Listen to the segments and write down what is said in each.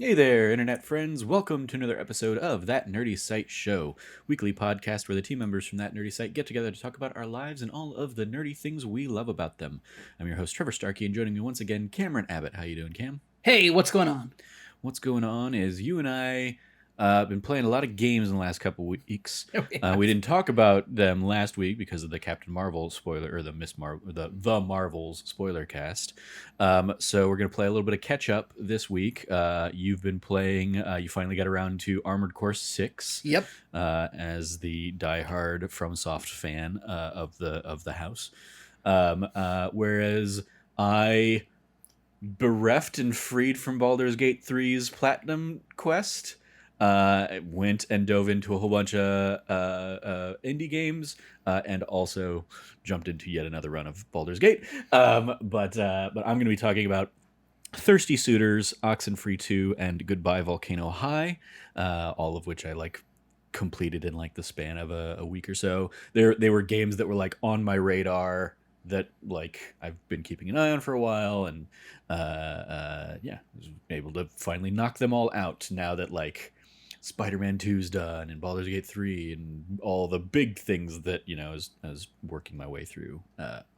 Hey there, internet friends. Welcome to another episode of That Nerdy Site Show, weekly podcast where the team members from That Nerdy Site get together to talk about our lives and all of the nerdy things we love about them. I'm your host, Trevor Starkey, and joining me once again, Cameron Abbott. How you doing, Cam? Hey, what's going on? What's going on is you and I been playing a lot of games in the last couple weeks. We didn't talk about them last week because of the Captain Marvel spoiler, or the the Marvels spoiler cast. So we're gonna play a little bit of catch up this week. You've been playing. You finally got around to Armored Core 6. Yep. As the diehard FromSoft fan of the house. Whereas I, bereft and freed from Baldur's Gate 3's Platinum quest, went and dove into a whole bunch of indie games, and also jumped into yet another run of Baldur's Gate. But I'm going to be talking about Thirsty Suitors, Oxenfree II, and Goodbye Volcano High, all of which I completed in the span of a week or so. They were games that were on my radar that I've been keeping an eye on for a while, and was able to finally knock them all out now that Spider-Man 2's done and Baldur's Gate 3 and all the big things that as working my way through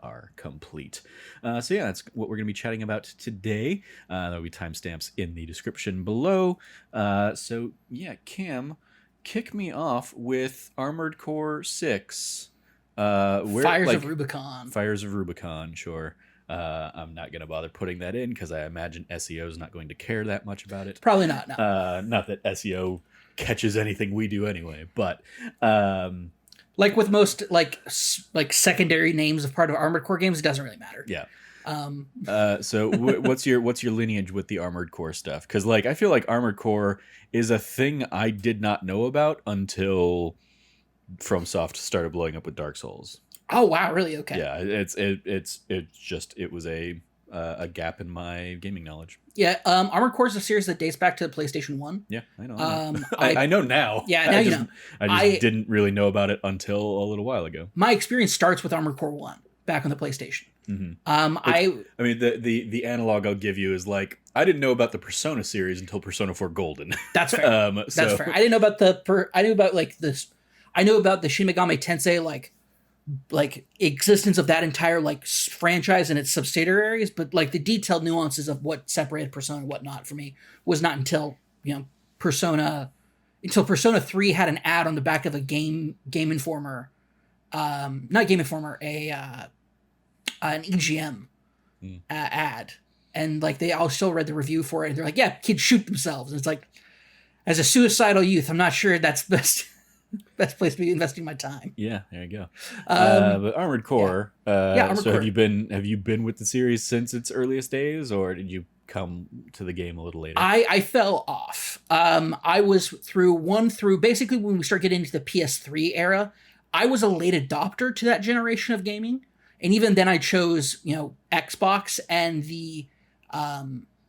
are complete. So yeah, that's what we're going to be chatting about today. There'll be timestamps in the description below. So yeah, Cam, kick me off with Armored Core 6. Fires of Rubicon. Fires of Rubicon, sure. I'm not going to bother putting that in because I imagine SEO is not going to care that much about it. Probably not. No. Not that SEO catches anything we do anyway, but like with most secondary names of part of Armored Core games, it doesn't really matter. Yeah. So what's your lineage with the Armored Core stuff? Because I feel like Armored Core is a thing I did not know about until FromSoft started blowing up with Dark Souls. Oh wow, really? Okay. Yeah, it was a gap in my gaming knowledge. Yeah, Armored Core is a series that dates back to the PlayStation 1. Yeah, I know. I know now. Yeah, now you know. I just didn't really know about it until a little while ago. My experience starts with Armored Core 1 back on the PlayStation. Mm-hmm. I mean, the analog I'll give you is I didn't know about the Persona series until Persona 4 Golden. That's fair. That's fair. I didn't know about I knew about I know about the Shin Megami Tensei existence of that entire franchise and its subsidiaries, but the detailed nuances of what separated Persona and whatnot for me was not until Persona 3 had an ad on the back of a Game Informer, not Game Informer, an EGM ad, and they all still read the review for it, and they're like, yeah, kids shoot themselves, and it's as a suicidal youth, I'm not sure that's the best place to be investing my time. Yeah, there you go. But Armored Core. Yeah. Armored Core. Have you been with the series since its earliest days, or did you come to the game a little later? I fell off. I was through basically when we start getting into the PS3 era. I was a late adopter to that generation of gaming, and even then I chose Xbox, and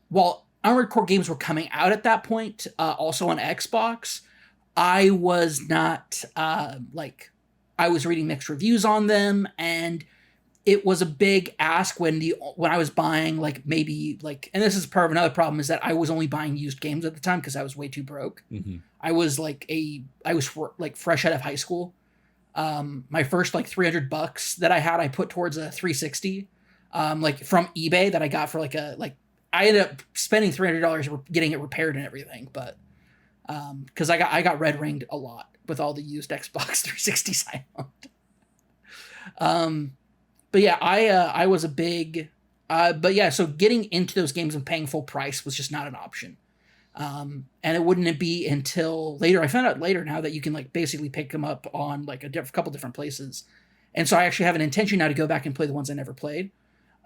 while Armored Core games were coming out at that point, also on Xbox, I was not I was reading mixed reviews on them, and it was a big ask when I was buying and this is part of another problem, is that I was only buying used games at the time because I was way too broke. Mm-hmm. I was fresh out of high school. My first $300 that I had, I put towards a 360 from eBay that I got for I ended up spending $300 getting it repaired and everything, but because I got red ringed a lot with all the used Xbox 360s I owned. But yeah, I was a big, so getting into those games and paying full price was just not an option. And it wouldn't be until later, I found out later now that you can basically pick them up on a couple different places. And so I actually have an intention now to go back and play the ones I never played.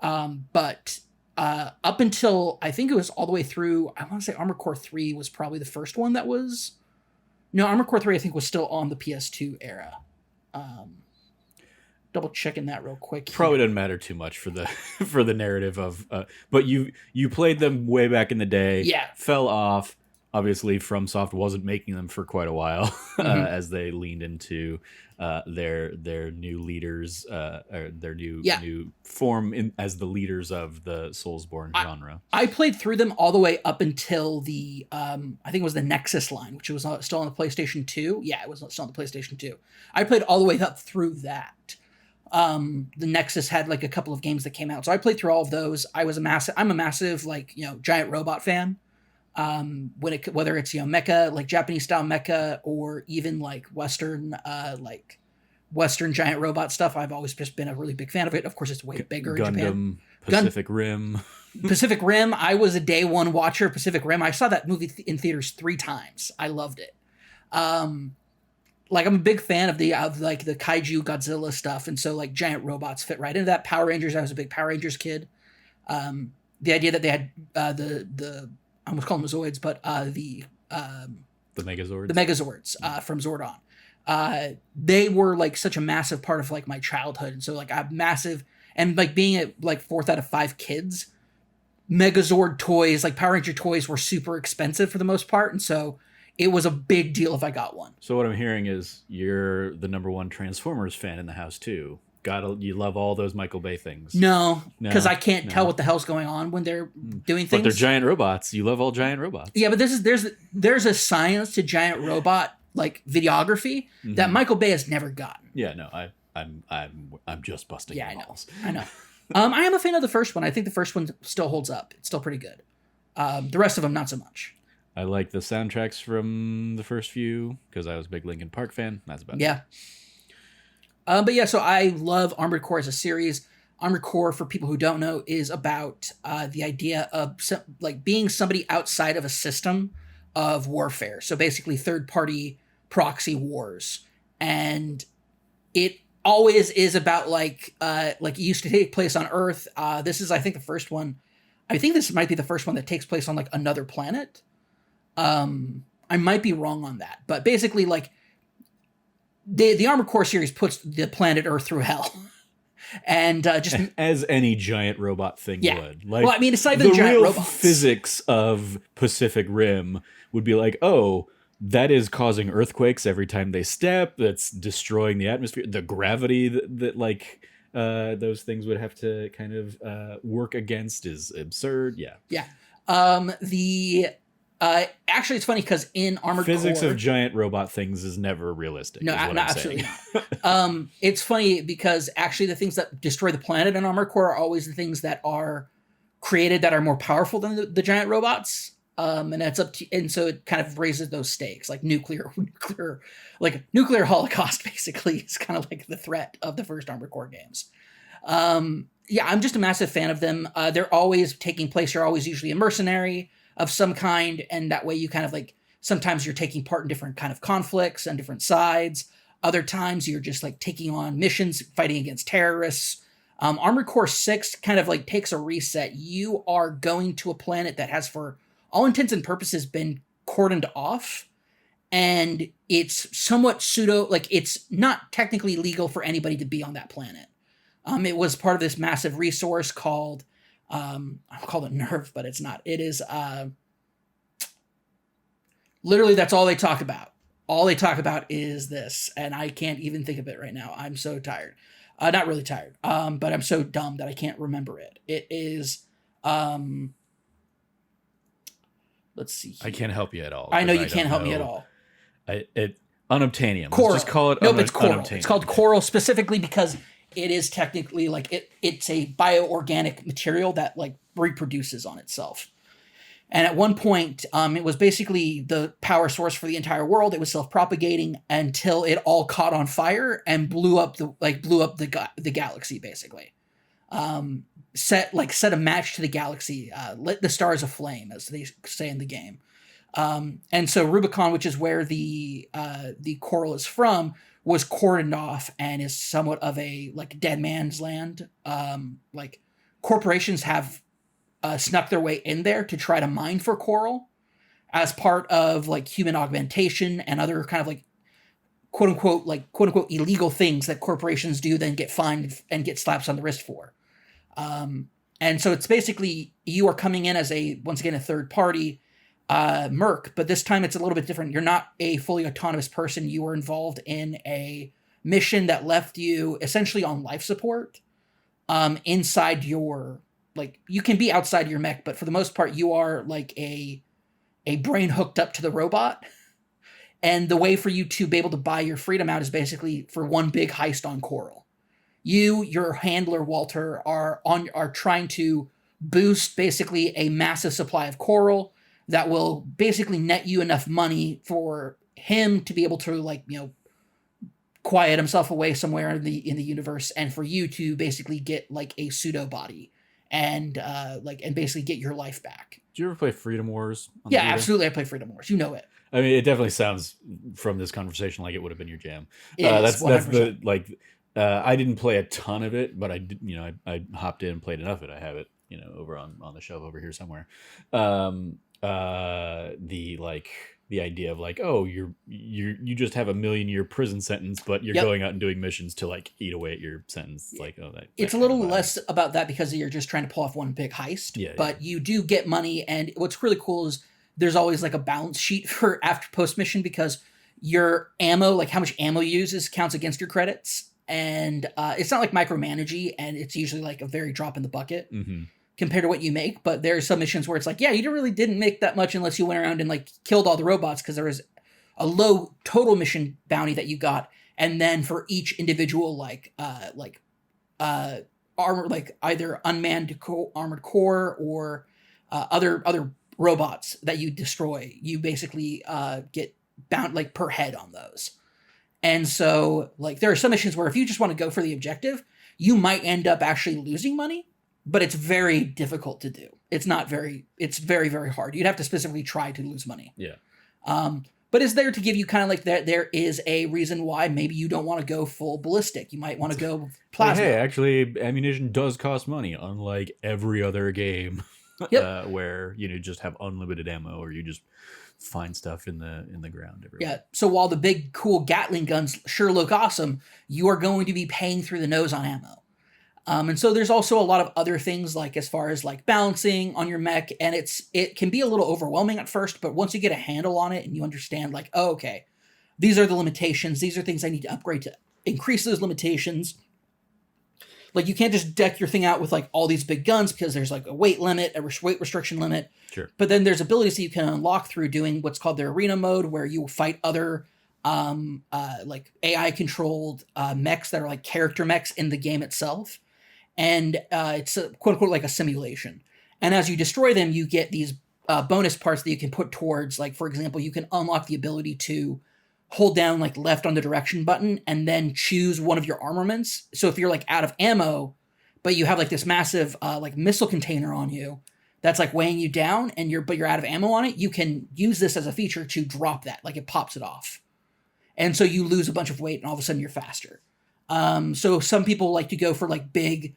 But up until, I think it was all the way through, I want to say Armored Core 3 was probably the first one that was... No, Armored Core 3 I think was still on the PS2 era. Double checking that real quick. Probably doesn't matter too much for the for the narrative of... but you played them way back in the day. Yeah. Fell off, obviously FromSoft wasn't making them for quite a while as they leaned into their new leaders or their new form as the leaders of the Soulsborne genre. I played through them all the way up until the I think it was the Nexus line, which was still on the PlayStation 2. Yeah, it was still on the PlayStation 2. I played all the way up through that. The Nexus had like a couple of games that came out, so I played through all of those. I'm a massive like giant robot fan. Whether it's mecha, like Japanese style mecha, or even like Western giant robot stuff, I've always just been a really big fan of it. Of course, it's way bigger in Japan. Pacific Rim. Pacific Rim. I was a day one watcher of Pacific Rim. I saw that movie in theaters 3 times. I loved it. Like I'm a big fan of the kaiju Godzilla stuff, and so like giant robots fit right into that. Power Rangers. I was a big Power Rangers kid. The idea that they had I almost call them Zoids, but the Megazords. The Megazords from Zordon. They were like such a massive part of like my childhood, and so like I'm massive, and like being at like 4th out of 5 kids, Megazord toys, like Power Ranger toys, were super expensive for the most part, and so it was a big deal if I got one. So what I'm hearing is you're the #1 Transformers fan in the house too. You love all those Michael Bay things. No, because I can't tell what the hell's going on when they're doing things. But they're giant robots. You love all giant robots. Yeah, but there's a science to giant robot like videography that Michael Bay has never gotten. Yeah, no, I'm just busting. Yeah, balls. I know. I am a fan of the first one. I think the first one still holds up. It's still pretty good. The rest of them, not so much. I like the soundtracks from the first few because I was a big Linkin Park fan. That's about it. But yeah, so I love Armored Core as a series. Armored Core, for people who don't know, is about the idea of like being somebody outside of a system of warfare. So basically third-party proxy wars. And it always is about like it used to take place on Earth. This is, I think, the first one. I think this might be the first one that takes place on like another planet. I might be wrong on that. But basically, like, the Armored Core series puts the planet Earth through hell. And just as any giant robot thing would. Like, well, I mean, it's not even giant robots. The real physics of Pacific Rim would be like, oh, that is causing earthquakes every time they step. That's destroying the atmosphere. The gravity that those things would have to kind of work against is absurd. Yeah. Actually, it's funny because in Armored Core, physics of giant robot things is never realistic. No, absolutely not. It's funny because actually the things that destroy the planet in Armored Core are always the things that are created that are more powerful than the giant robots. And that's up to, and so it kind of raises those stakes, like nuclear holocaust. Basically, is kind of like the threat of the first Armored Core games. I'm just a massive fan of them. They're always taking place. You're always usually a mercenary of some kind, and that way you kind of like, sometimes you're taking part in different kind of conflicts on different sides. Other times you're just like taking on missions, fighting against terrorists. Armored Core 6 kind of like takes a reset. You are going to a planet that has, for all intents and purposes, been cordoned off, and it's somewhat it's not technically legal for anybody to be on that planet. It was part of this massive resource called I'll call it Nerve, but it's not. It is literally, that's all they talk about. All they talk about is this, and I can't even think of it right now. I'm so tired. Not really tired, but I'm so dumb that I can't remember it. It is let's see here. I can't help you at all. I know you can't help me at all. Unobtainium. Coral. Let's just call it it's Coral. Unobtainium. It's called Coral specifically because it is technically like it's a bioorganic material that like reproduces on itself. And at one point, it was basically the power source for the entire world. It was self-propagating until it all caught on fire and blew up the galaxy, basically. Set a match to the galaxy, lit the stars aflame, as they say in the game. And so Rubicon, which is where the coral is from, was cordoned off and is somewhat of a like dead man's land. Like corporations have snuck their way in there to try to mine for coral as part of like human augmentation and other kind of like quote unquote illegal things that corporations do, then get fined and get slaps on the wrist for. And so it's basically you are coming in as once again a third party, Merc, but this time it's a little bit different. You're not a fully autonomous person. You were involved in a mission that left you essentially on life support. Inside your, like, you can be outside your mech, but for the most part, you are like a brain hooked up to the robot. And the way for you to be able to buy your freedom out is basically for one big heist on Coral. You, your handler Walter, are trying to boost basically a massive supply of Coral that will basically net you enough money for him to be able to, like, you know, quiet himself away somewhere in the universe, and for you to basically get like a pseudo body and basically get your life back. Did you ever play Freedom Wars? Yeah, absolutely. I play Freedom Wars. You know it. I mean, it definitely sounds from this conversation like it would have been your jam. That's the like. I didn't play a ton of it, but I did. You know, I hopped in and played enough of it. I have it, you know, over on the shelf over here somewhere. The idea of like, oh, you just have a 1,000,000-year prison sentence, but you're going out and doing missions to like eat away at your sentence. Like, oh, it's a little less about that because you're just trying to pull off one big heist. But you do get money, and what's really cool is there's always like a balance sheet for after post mission, because your ammo, like how much ammo you use, counts against your credits, and it's not like micromanaging, and it's usually like a very drop in the bucket. Mm-hmm. Compared to what you make. But there are some missions where it's like, yeah, you really didn't make that much unless you went around and like killed all the robots, because there was a low total mission bounty that you got, and then for each individual armor, like either unmanned armored core or other robots that you destroy, you basically get bound like per head on those. And so like there are some missions where if you just want to go for the objective, you might end up actually losing money. But it's very difficult to do. It's very, very hard. You'd have to specifically try to lose money. Yeah. But it's there to give you kind of like that. There is a reason why maybe you don't want to go full ballistic. You might want to go plasma. Hey, actually, ammunition does cost money, unlike every other game where you just have unlimited ammo, or you just find stuff in the ground everywhere. Yeah. So while the big cool Gatling guns sure look awesome, you are going to be paying through the nose on ammo. And so there's also a lot of other things, like as far as like balancing on your mech, and it can be a little overwhelming at first, but once you get a handle on it and you understand like, oh, okay, these are the limitations, these are things I need to upgrade to increase those limitations. Like you can't just deck your thing out with like all these big guns, because there's like a weight limit, a weight restriction limit. Sure. But then there's abilities that you can unlock through doing what's called the arena mode, where you will fight other like AI controlled mechs that are like character mechs in the game itself. And it's a, quote unquote like a simulation. And as you destroy them, you get these bonus parts that you can put towards, like, for example, you can unlock the ability to hold down like left on the direction button and then choose one of your armaments. So if you're like out of ammo, but you have like this massive like missile container on you that's like weighing you down, and you're out of ammo on it, you can use this as a feature to drop that, like it pops it off. And so you lose a bunch of weight and all of a sudden you're faster. So some people like to go for like big,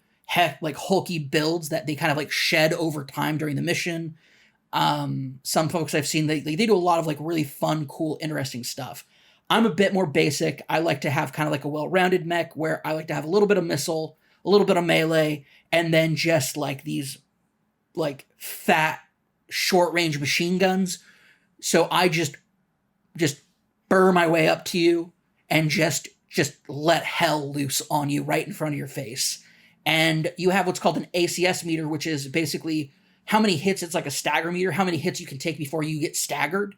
like hulky builds that they kind of like shed over time during the mission. Some folks I've seen, they do a lot of like really fun, cool, interesting stuff. I'm a bit more basic. I like to have kind of like a well-rounded mech where I like to have a little bit of missile, a little bit of melee, and then just like these like fat short-range machine guns. So I just burr my way up to you and just let hell loose on you right in front of your face. And you have what's called an ACS meter, which is basically how many hits, it's like a stagger meter, how many hits you can take before you get staggered.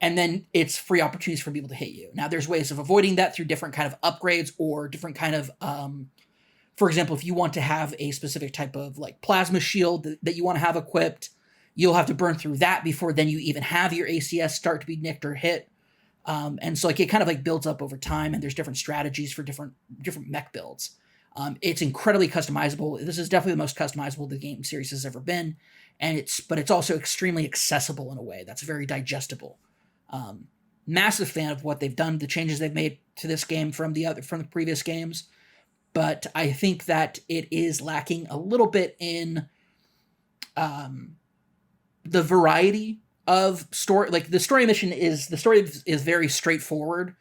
And then it's free opportunities for people to hit you. Now, there's ways of avoiding that through different kind of upgrades or different kind of, for example, if you want to have a specific type of like plasma shield that you want to have equipped, you'll have to burn through that before then you even have your ACS start to be nicked or hit. And so like it kind of like builds up over time, and there's different strategies for different mech builds. It's incredibly customizable. This is definitely the most customizable the game series has ever been, but it's also extremely accessible in a way that's very digestible. Massive fan of what they've done, the changes they've made to this game from the previous games, but I think that it is lacking a little bit in the variety of story. Like the story is very straightforward.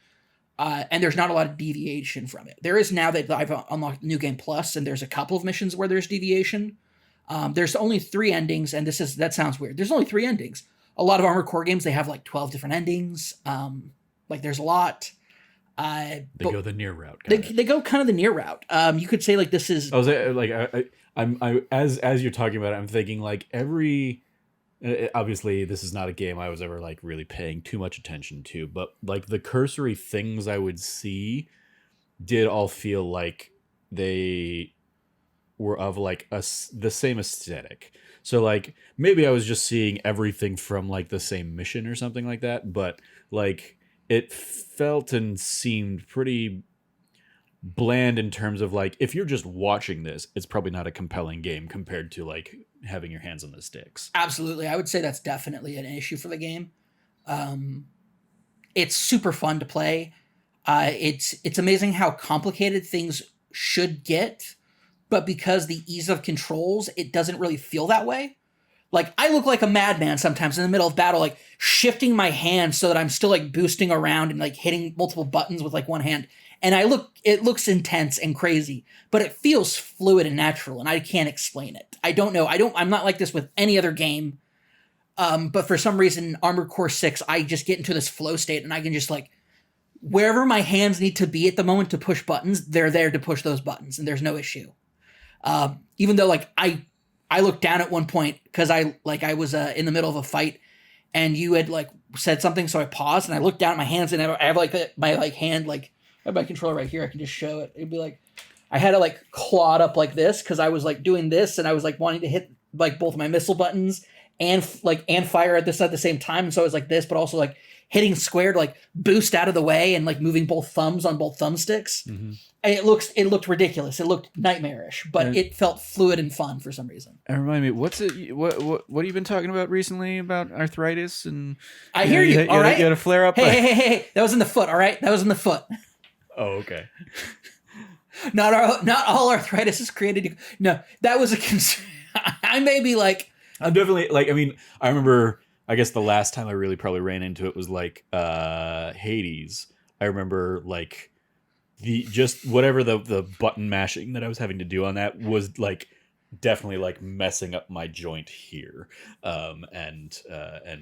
And there's not a lot of deviation from it. There is now that I've unlocked New Game Plus, and there's a couple of missions where there's deviation. There's only 3 endings, and that sounds weird. There's only 3 endings, a lot of Armored Core games, they have like 12 different endings. Like there's a lot. They go the near route. They go kind of the near route. You could say like this is. I was like, I'm as you're talking about it, I'm thinking like every. Obviously, this is not a game I was ever like really paying too much attention to, but like the cursory things I would see did all feel like they were of like the same aesthetic. So like maybe I was just seeing everything from like the same mission or something like that, but like it felt and seemed pretty bland in terms of like if you're just watching this, it's probably not a compelling game compared to like having your hands on the sticks. Absolutely. I would say that's definitely an issue for the game. It's super fun to play. It's amazing how complicated things should get, but because the ease of controls, it doesn't really feel that way. Like I look like a madman sometimes in the middle of battle, like shifting my hand so that I'm still like boosting around and like hitting multiple buttons with like one hand. And it looks intense and crazy, but it feels fluid and natural, and I can't explain it. I don't know. I'm not like this with any other game. But for some reason, Armored Core 6, I just get into this flow state, and I can just like, wherever my hands need to be at the moment to push buttons, they're there to push those buttons, and there's no issue. Even though like I looked down at one point because I was in the middle of a fight, and you had like said something, so I paused and I looked down at my hands, and I have like my like hand like. I have my controller right here. I can just show it. It'd be like, I had to like claw it up like this because I was like doing this and I was like wanting to hit like both my missile buttons and fire at this at the same time. And so I was like this, but also like hitting square to like boost out of the way and like moving both thumbs on both thumbsticks. Mm-hmm. And it looked ridiculous. It looked nightmarish, but it felt fluid and fun for some reason. And remind me, what have you been talking about recently about arthritis? And I hear you. All right, you had a flare up. Hey! That was in the foot. All right, that was in the foot. Oh, okay. Not all arthritis is created. No, that was a concern. I may be like. I'm definitely like. I mean, I remember. I guess the last time I really probably ran into it was like Hades. I remember like just whatever the button mashing that I was having to do on that was like definitely like messing up my joint here. And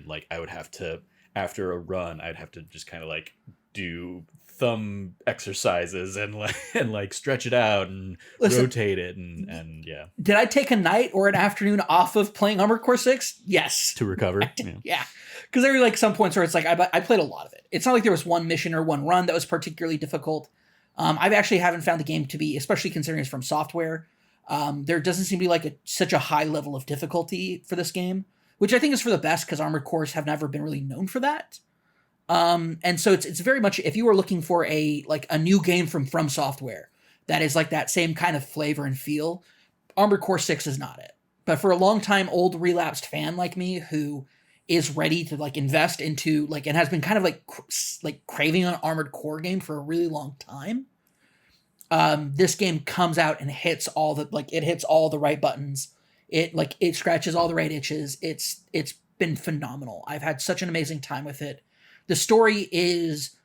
like I would have to after a run, I'd have to just kind of like do thumb exercises and like stretch it out and rotate it and yeah. Did I take a night or an afternoon off of playing Armored Core 6? Yes. To recover? Yeah. Because there were like some points where it's like I played a lot of it. It's not like there was one mission or one run that was particularly difficult. I actually haven't found the game to be, especially considering it's from software, there doesn't seem to be like such a high level of difficulty for this game, which I think is for the best because Armored Cores have never been really known for that. And so it's very much, if you were looking for a new game from software that is like that same kind of flavor and feel, Armored Core 6 is not it. But for a long time old relapsed fan like me who is ready to like invest into like, and has been kind of like craving an Armored Core game for a really long time, this game comes out and hits all the right buttons. It scratches all the right itches. It's been phenomenal. I've had such an amazing time with it. The story is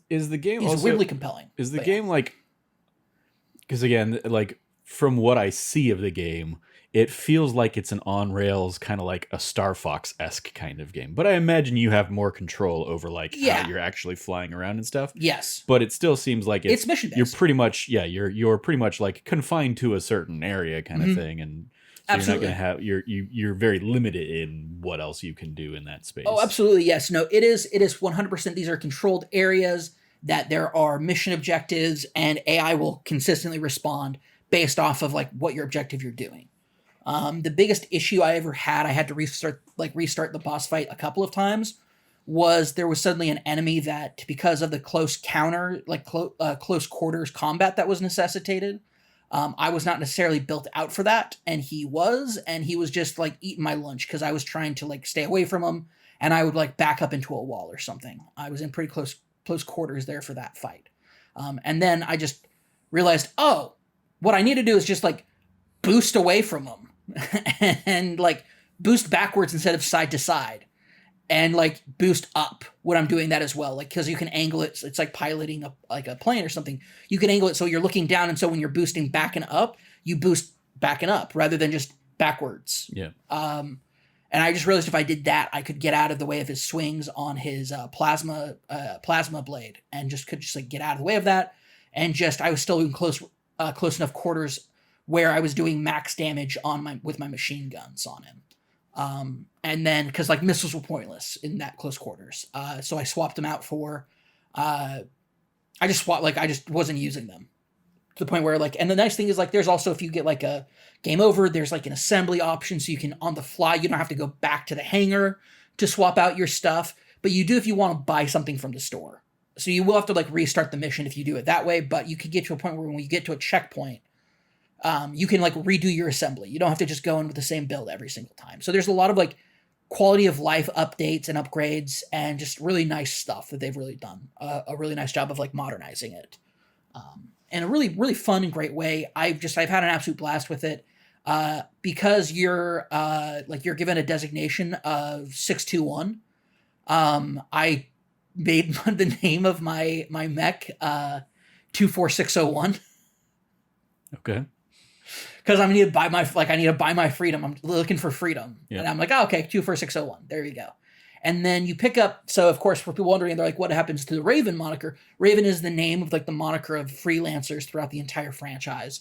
the game also weirdly compelling. Is the game like, because again, like from what I see of the game, it feels like it's an on rails kind of like a Star Fox-esque kind of game. But I imagine you have more control over like how you're actually flying around and stuff. Yes. But it still seems like it's mission based. You're pretty much you're pretty much like confined to a certain area kind of thing, and so absolutely. You're not gonna have you're very limited in what else you can do in that space. Oh, absolutely, yes. No, it is 100%. These are controlled areas that there are mission objectives, and AI will consistently respond based off of like what your objective you're doing. The biggest issue I ever had, I had to restart the boss fight a couple of times, was there was suddenly an enemy that, because of the close close quarters combat that was necessitated, I was not necessarily built out for that, and he was just like eating my lunch because I was trying to like stay away from him, and I would like back up into a wall or something. I was in pretty close quarters there for that fight. And then I just realized, oh, what I need to do is just like boost away from him and like boost backwards instead of side to side, and like boost up when I'm doing that as well. Like, because you can angle it. It's like piloting a plane or something. You can angle it so you're looking down, and so when you're boosting back and up, you boost back and up rather than just backwards. Yeah. And And I just realized if I did that, I could get out of the way of his swings on his plasma blade, and could like get out of the way of that. And I was still in close enough quarters where I was doing max damage with my machine guns on him. And then because like missiles were pointless in that close quarters, so I swapped them out for. I just wasn't using them to the point where like, and the nice thing is like, there's also, if you get like a game over, there's like an assembly option. So you can on the fly, you don't have to go back to the hangar to swap out your stuff, but you do if you want to buy something from the store. So you will have to like restart the mission if you do it that way, but you could get to a point where when you get to a checkpoint, you can like redo your assembly. You don't have to just go in with the same build every single time. So there's a lot of like quality of life updates and upgrades and just really nice stuff that they've really done a really nice job of like modernizing it in a really, really fun and great way. I've had an absolute blast with it because you're given a designation of 621. I made the name of my mech 24601. Okay. Because I need to buy my freedom. I'm looking for freedom. Yeah. And I'm like, oh, okay, 24601. There you go. And then you pick up, so of course, for people wondering, they're like, what happens to the Raven moniker? Raven is the name of like the moniker of freelancers throughout the entire franchise.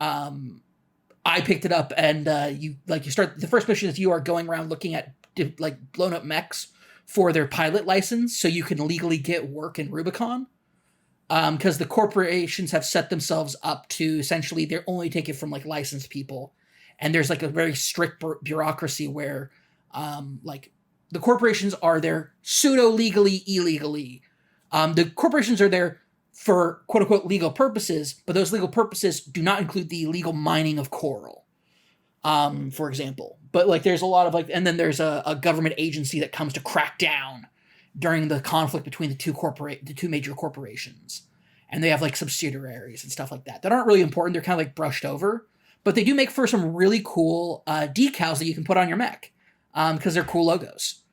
I picked it up, and you start, the first mission is you are going around looking at like blown up mechs for their pilot license so you can legally get work in Rubicon. Because the corporations have set themselves up to essentially they're only taking from like licensed people, and there's like a very strict bureaucracy where like the corporations are there pseudo legally illegally. The corporations are there for quote unquote legal purposes, but those legal purposes do not include the illegal mining of coral, for example. But like there's a lot of like, and then there's a government agency that comes to crack down during the conflict between the two major corporations. And they have like subsidiaries and stuff like that aren't really important. They're kind of like brushed over, but they do make for some really cool decals that you can put on your mech because they're cool logos.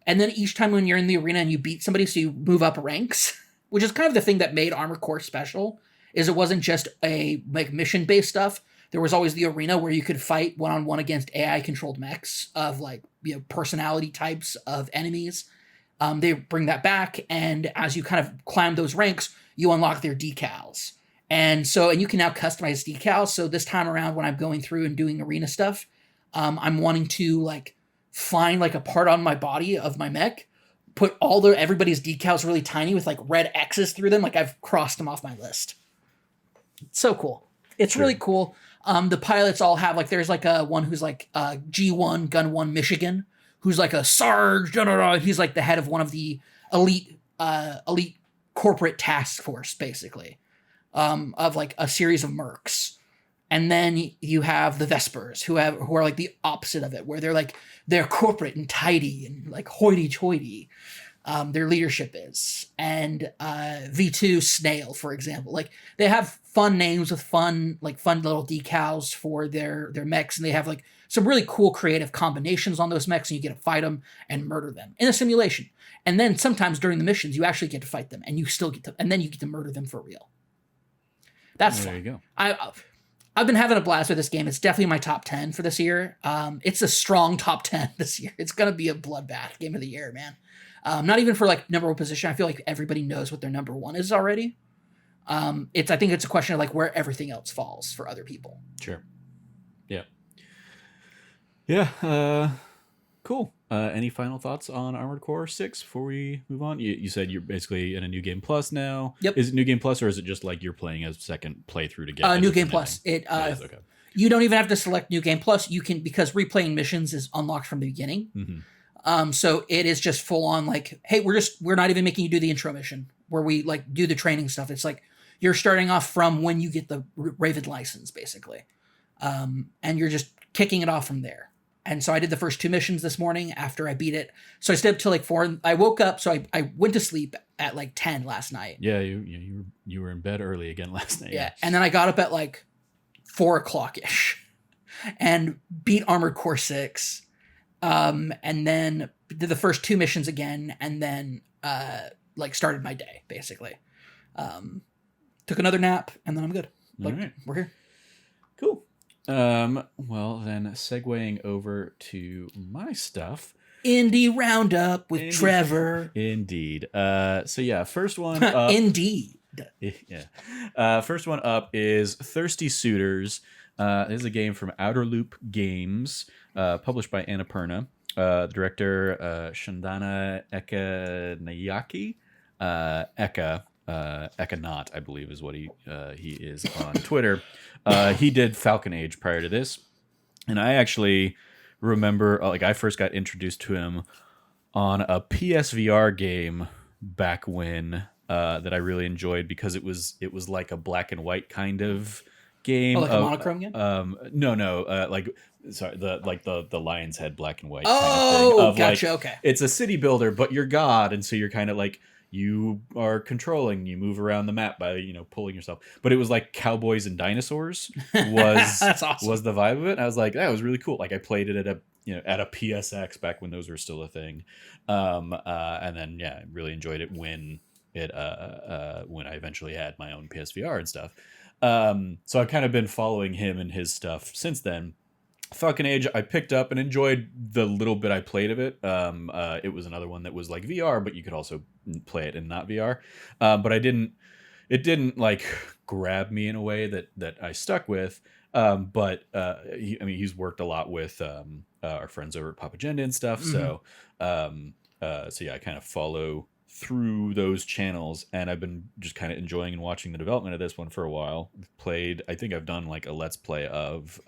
And then each time when you're in the arena and you beat somebody, so you move up ranks, which is kind of the thing that made Armored Core special, is it wasn't just a like mission-based stuff. There was always the arena where you could fight one-on-one against AI-controlled mechs of like, personality types of enemies. They bring that back, and as you kind of climb those ranks, you unlock their decals. And you can now customize decals. So this time around when I'm going through and doing arena stuff, I'm wanting to like find like a part on my body of my mech, put everybody's decals really tiny with like red X's through them. Like I've crossed them off my list. It's so cool. It's really cool. The pilots all have like, there's like one who's like G1, Gun 1, Michigan, who's like a Sarge, he's like the head of one of the elite corporate task force, basically, of like a series of mercs. And then you have the Vespers, who are like the opposite of it, where they're corporate and tidy and like hoity-toity. Their leadership is. And V2 Snail, for example, like they have fun names with fun little decals for their mechs, and they have like some really cool creative combinations on those mechs, and you get to fight them and murder them in a simulation. And then sometimes during the missions, you actually get to fight them, and you get to murder them for real. That's fun. There you go. I've been having a blast with this game. It's definitely my top 10 for this year. It's a strong top 10 this year. It's going to be a bloodbath game of the year, man. Not even for like number one position. I feel like everybody knows what their number one is already. I think it's a question of like where everything else falls for other people. Sure. Yeah. Yeah. Cool. Any final thoughts on Armored Core 6 before we move on? You said you're basically in a New Game Plus now. Yep. Is it New Game Plus, or is it just like you're playing a second playthrough to get New Game Plus? It is, okay. You don't even have to select New Game Plus. You can, because replaying missions is unlocked from the beginning. Mm-hmm. So it is just full on like, hey, we're not even making you do the intro mission where we like do the training stuff. It's like you're starting off from when you get the Raven license, basically. And you're just kicking it off from there. And so I did the first 2 missions this morning after I beat it. So I stayed up till like 4. I woke up, so I went to sleep at like 10 last night. Yeah, you were in bed early again last night. Yeah, and then I got up at like 4 o'clock-ish and beat Armored Core 6. And then did the first 2 missions again, and then like started my day, basically. Took another nap, and then I'm good. Like, all right. We're here. Cool. Well, then segueing over to my stuff. Indie Roundup with Indeed. Trevor. Indeed. So yeah, first one up. Indeed. Yeah. First one up is Thirsty Suitors. This is a game from Outer Loop Games, published by Annapurna. Director Shandana Ekanayaki. Ekanot, I believe, is what he is on Twitter. He did Falcon Age prior to this, and I actually remember, like, I first got introduced to him on a PSVR game back when that I really enjoyed because it was like a black and white kind of game. Oh, like a monochrome game? No, like sorry, the lion's head black and white Oh, kind of thing. Of gotcha. like, Okay. it's a city builder, but you're God, and so you're kind of like, you are controlling, you move around the map by pulling yourself. But it was like cowboys and dinosaurs was That's awesome. was the vibe of it. And I was like, that was really cool. Like, I played it at a PSX back when those were still a thing. And then I really enjoyed it when I eventually had my own PSVR and stuff. So I've kind of been following him and his stuff since then. Falcon Age I picked up and enjoyed the little bit I played of it. It was another one that was like VR, but you could also play it in not VR. But it didn't like grab me in a way that I stuck with. But he's worked a lot with our friends over at Pop Agenda and stuff. Mm-hmm. So I kind of follow through those channels, and I've been just kind of enjoying and watching the development of this one for a while. I think I've done like a let's play of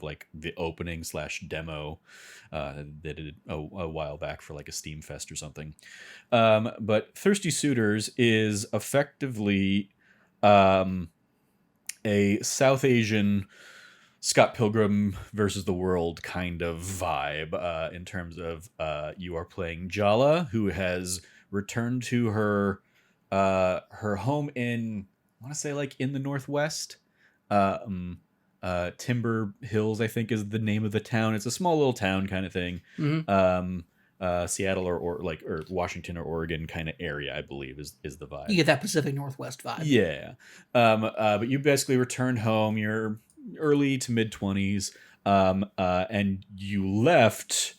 like the opening / demo that did a while back for like a Steam Fest or something. But Thirsty Suitors is effectively a South Asian Scott Pilgrim versus the world kind of vibe, in terms of you are playing Jala, who has returned to her home in, I want to say, like, in the Northwest. Timber Hills, I think, is the name of the town. It's a small little town kind of thing. Mm-hmm. Seattle or Washington or Oregon kind of area, I believe, is the vibe. You get that Pacific Northwest vibe. Yeah. But you basically returned home. You're early to mid 20s, and you left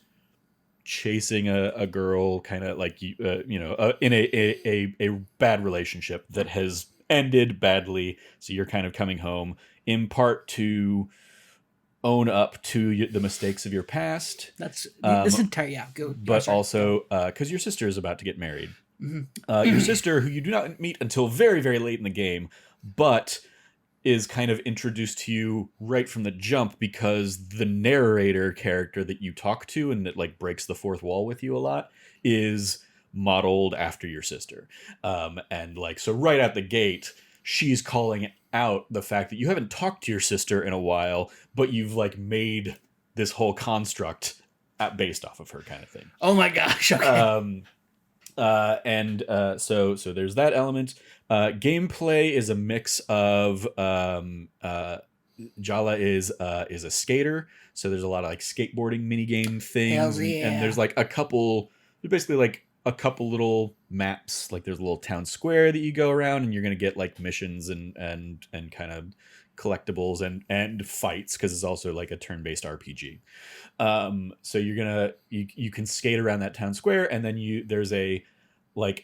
chasing a girl, kind of like in a bad relationship that has ended badly. So you're kind of coming home in part to own up to the mistakes of your past. That's this entire but also because your sister is about to get married. Mm-hmm. Your sister, who you do not meet until very, very late in the game, but is kind of introduced to you right from the jump because the narrator character that you talk to and that like breaks the fourth wall with you a lot is modeled after your sister. And like, so right out the gate, she's calling out the fact that you haven't talked to your sister in a while, but you've like made this whole construct based off of her, kind of thing. Oh my gosh. Okay. So there's that element. Gameplay is a mix of Jala is a skater, so there's a lot of like skateboarding mini game things. Hells yeah. And there's like basically like a couple little maps. Like there's a little town square that you go around, and you're gonna get like missions and kind of collectibles and fights, because it's also like a turn-based RPG. So you can skate around that town square, and then there's an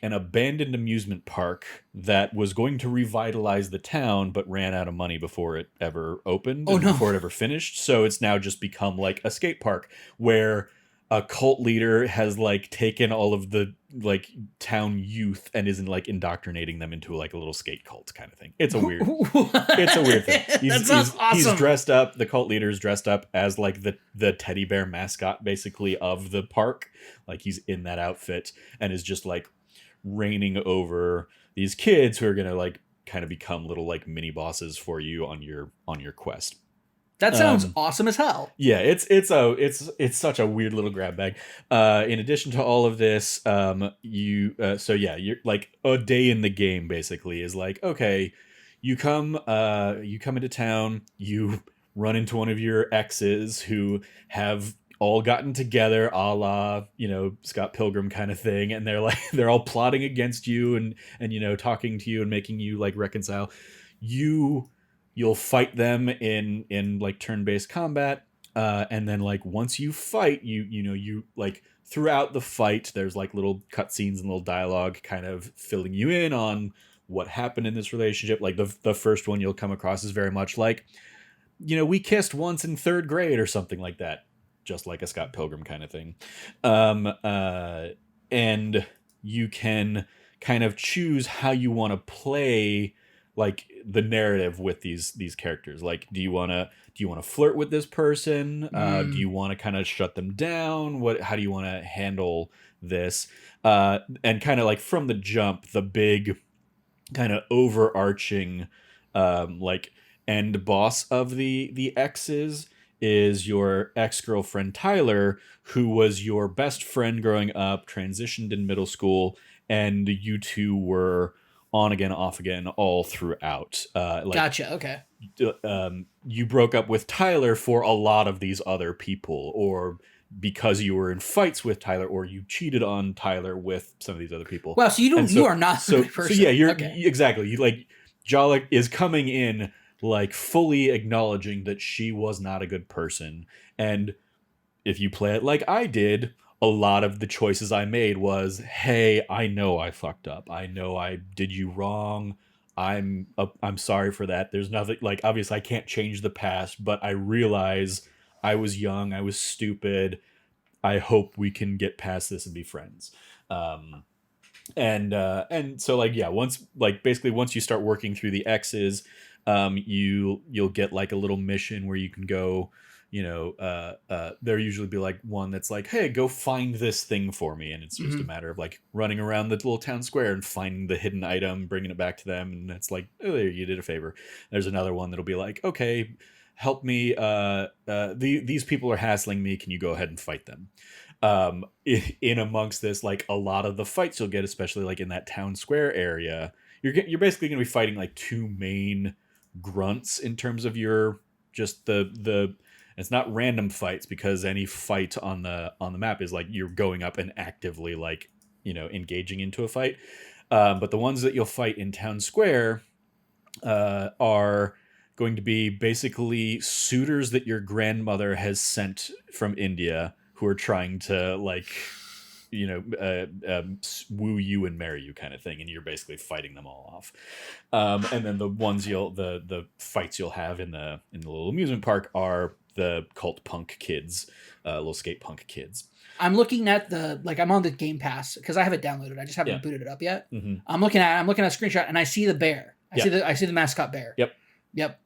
abandoned amusement park that was going to revitalize the town but ran out of money before it ever opened. Before it ever finished. So it's now just become like a skate park where a cult leader has like taken all of the like town youth and isn't like indoctrinating them into like a little skate cult kind of thing. It's a weird thing. That sounds awesome. He's dressed up. The cult leader is dressed up as like the teddy bear mascot basically of the park. Like he's in that outfit and is just like reigning over these kids who are going to like kind of become little like mini bosses for you on your quest. That sounds awesome as hell. Yeah, it's such a weird little grab bag. In addition to all of this, you're like a day in the game basically is like, okay, you come into town, you run into one of your exes who have all gotten together, a la Scott Pilgrim kind of thing, and they're all plotting against you and talking to you and making you like reconcile. You you'll fight them in like turn-based combat, and then like once you fight, you like throughout the fight, there's like little cutscenes and little dialogue kind of filling you in on what happened in this relationship. Like the first one you'll come across is very much like, we kissed once in third grade or something like that, just like a Scott Pilgrim kind of thing. And you can kind of choose how you want to play like the narrative with these characters. Like, do you want to flirt with this person? Do you want to kind of shut them down? How do you want to handle this? And kind of like from the jump, the big kind of overarching like end boss of the X's is your ex-girlfriend Tyler, who was your best friend growing up, transitioned in middle school, and you two were on again, off again, all throughout. Gotcha. Okay. You broke up with Tyler for a lot of these other people, or because you were in fights with Tyler, or you cheated on Tyler with some of these other people. Wow. So you are not a good person. So yeah, you're okay. exactly. You like Jalik is coming in like fully acknowledging that she was not a good person, and if you play it like I did, a lot of the choices I made was, hey, I know I fucked up. I know I did you wrong. I'm sorry for that. There's nothing, like, obviously I can't change the past, but I realize I was young, I was stupid. I hope we can get past this and be friends. And so like, yeah, once you start working through the X's, you'll get like a little mission where you can go, there usually be like one that's like, hey, go find this thing for me, and it's just a matter of like running around the little town square and finding the hidden item, bringing it back to them, and it's like, oh, there, you did a favor. There's another one that'll be like, okay, help me, these people are hassling me, can you go ahead and fight them? In amongst this, like a lot of the fights you'll get, especially like in that town square area, you're basically going to be fighting like two main grunts in terms of your just the it's not random fights, because any fight on the map is like you're going up and actively like engaging into a fight, but the ones that you'll fight in town square are going to be basically suitors that your grandmother has sent from India, who are trying to like woo you and marry you kind of thing, and you're basically fighting them all off. And then the ones the fights you'll have in the little amusement park are the cult punk kids, little skate punk kids. I'm looking at I'm on the Game Pass because I have it downloaded. I just haven't booted it up yet. Mm-hmm. I'm looking at a screenshot and I see the bear. I see the mascot bear. Yep.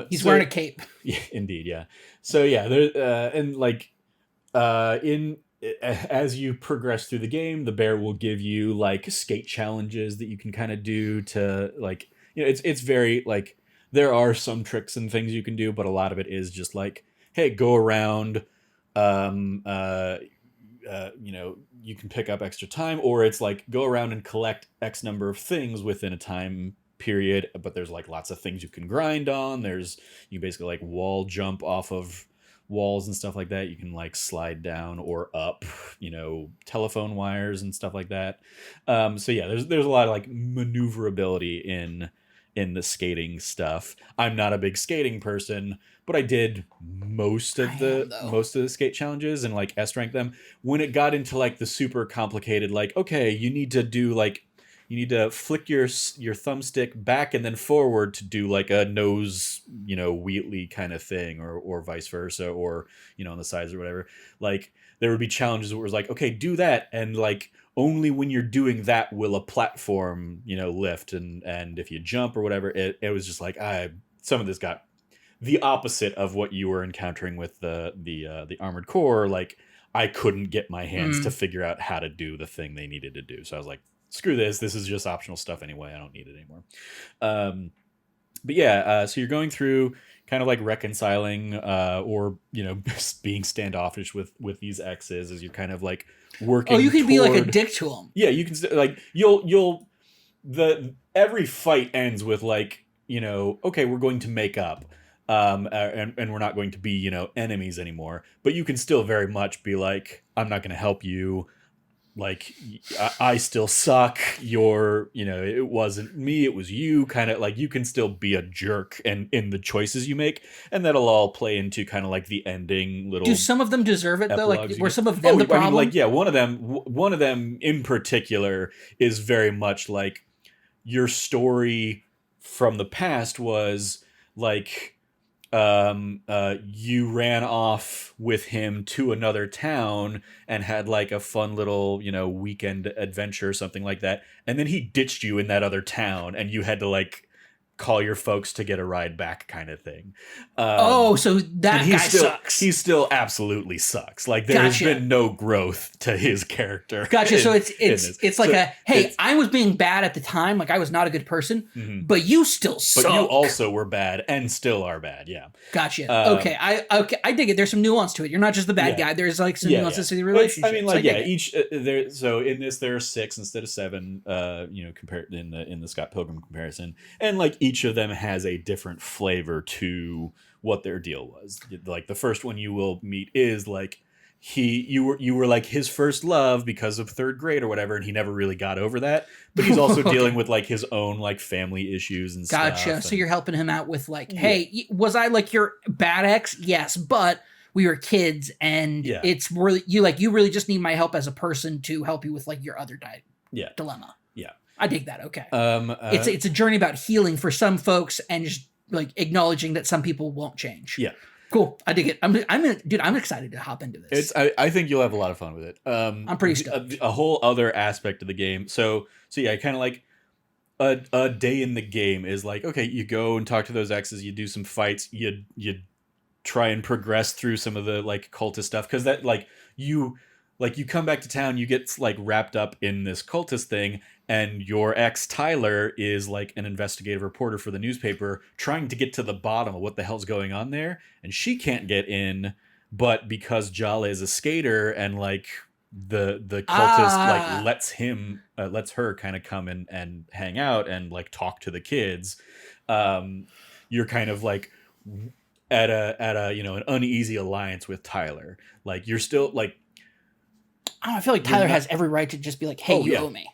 He's wearing a cape. Yeah, indeed. Yeah. So yeah, there and like as you progress through the game, the bear will give you like skate challenges that you can kind of do to like, it's very like, there are some tricks and things you can do, but a lot of it is just like, hey, go around, you can pick up extra time, or it's like go around and collect X number of things within a time period, but there's like lots of things you can grind on. You basically like wall jump off of walls and stuff like that. You can like slide down or up, telephone wires and stuff like that. So yeah, there's a lot of like maneuverability in the skating stuff. I'm not a big skating person, but I did most of the skate challenges and like S rank them. When it got into like the super complicated, like, okay, you need to flick your thumbstick back and then forward to do like a nose, wheatley kind of thing, or vice versa, or on the sides or whatever. Like there would be challenges where it was like, okay, do that, and like only when you're doing that will a platform lift, and if you jump or whatever, it was just like some of this got the opposite of what you were encountering with the Armored Core. Like I couldn't get my hands to figure out how to do the thing they needed to do, so I was like, screw this is just optional stuff anyway, I don't need it anymore. But yeah, so you're going through kind of like reconciling or being standoffish with these exes as you're kind of like working. Oh, you can be like a dick to them. Yeah, you can like every fight ends with like, okay, we're going to make up, and we're not going to be enemies anymore, but you can still very much be like, I'm not going to help you, like I still suck, you're, it wasn't me, it was you, kind of like you can still be a jerk and in the choices you make, and that'll all play into kind of like the ending Do little some of them deserve it though? Like epilogues you were get. some of them the I mean, problem? like, yeah, one of them in particular is very much like your story from the past was like you ran off with him to another town and had like a fun little, weekend adventure or something like that. And then he ditched you in that other town and you had to like call your folks to get a ride back kind of thing. Oh, so And that he's guy still sucks. he still absolutely sucks. Like there has Gotcha. been no growth to his character. Gotcha. So in it's like So hey, it's- I was being bad at the time, like I was not a good person, Mhm. but you still But suck. you also were bad and still are bad. Yeah. Gotcha. Um, I dig it. There's some nuance to it. You're not just the bad Yeah. guy. There's like some Yeah, nuances to the But relationship. I mean, like, dig yeah, it. each there. So in this, there are 6 instead of 7. Compared in the Scott Pilgrim comparison, and like each of them has a different flavor to what their deal was. Like the first one you will meet is like you were like his first love because of 3rd grade or whatever, and he never really got over that. But he's also Okay. dealing with like his own like family issues and Gotcha. stuff. So you're helping him out with like, Yeah. hey, was I like your bad ex? Yes, but we were kids, and Yeah. it's really you really just need my help as a person to help you with like your other Yeah. dilemma. Yeah. I dig that. Okay. Um, It's a journey about healing for some folks and just like acknowledging that some people won't change. Yeah. Cool. I dig it. I'm excited to hop into this. I think you'll have a lot of fun with it. I'm pretty stoked. A whole other aspect of the game. So yeah, kind of like a day in the game is like, okay, you go and talk to those exes, you do some fights, you try and progress through some of the like cultist stuff, because that you come back to town, you get like wrapped up in this cultist thing, and your ex Tyler is like an investigative reporter for the newspaper trying to get to the bottom of what the hell's going on there, and she can't get in, but because Jala is a skater and like the cultist like lets her kind of come in and hang out and like talk to the kids, you're kind of like at a an uneasy alliance with Tyler. Like you're still like, I feel like Tyler has every right to just be like, hey, you owe me.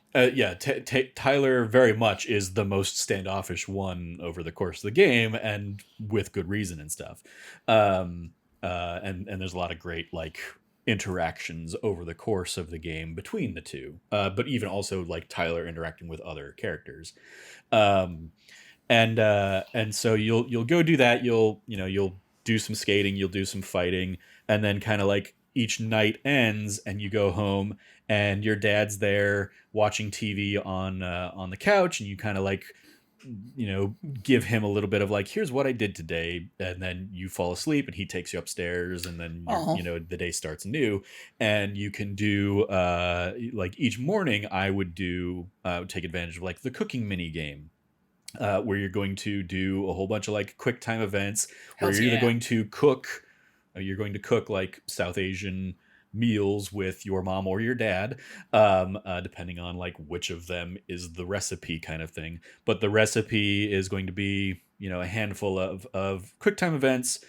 Tyler very much is the most standoffish one over the course of the game, and with good reason and stuff. And there's a lot of great like interactions over the course of the game between the two. But even also like Tyler interacting with other characters. And so you'll go do that. You'll do some skating, you'll do some fighting, and then kind of like each night ends and you go home and your dad's there watching TV on the couch, and you kind of like give him a little bit of like, here's what I did today, and then you fall asleep and he takes you upstairs, and then the day starts anew. And you can do like each morning I would take advantage of like the cooking mini game, where you're going to do a whole bunch of like quick time events where you're either going to cook like South Asian meals with your mom or your dad, depending on like which of them is the recipe kind of thing. But the recipe is going to be a handful of quick time events,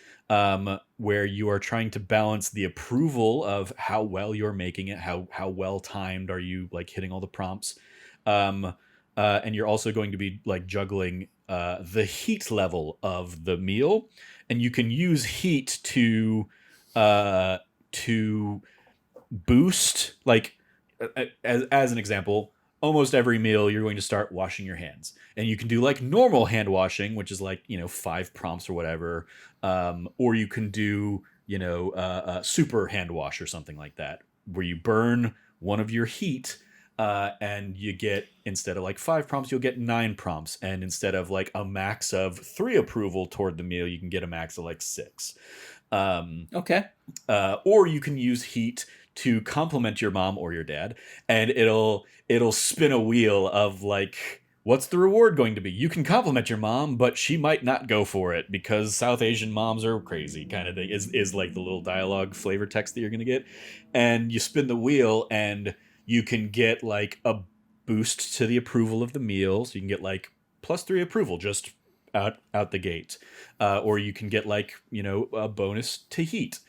where you are trying to balance the approval of how well you're making it, how well timed are you, like hitting all the prompts, and you're also going to be like juggling the heat level of the meal, and you can use heat to boost, like as an example, almost every meal you're going to start washing your hands, and you can do like normal hand washing, which is like 5 prompts or whatever, or you can do super hand wash or something like that, where you burn one of your heat, and you get, instead of like 5 prompts, you'll get 9 prompts, and instead of like a max of 3 approval toward the meal, you can get a max of like 6. Okay. Or you can use heat to compliment your mom or your dad, and it'll spin a wheel of like, what's the reward going to be? You can compliment your mom, but she might not go for it because South Asian moms are crazy, kind of thing, is like the little dialogue flavor text that you're going to get. And you spin the wheel and you can get like a boost to the approval of the meal. So you can get like +3 approval just out the gate. Or you can get like, a bonus to heat.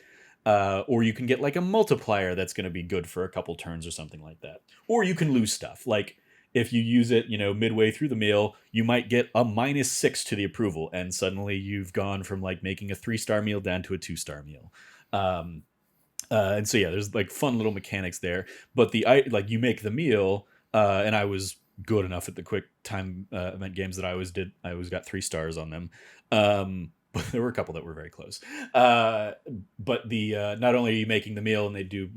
or you can get like a multiplier that's going to be good for a couple turns or something like that. Or you can lose stuff. Like if you use it, midway through the meal, you might get a -6 to the approval, and suddenly you've gone from like making a 3-star meal down to a 2-star meal. And so yeah, there's like fun little mechanics there. But like you make the meal, and I was good enough at the quick time event games that I always got 3 stars on them. But there were a couple that were very close. But the not only are you making the meal, and they do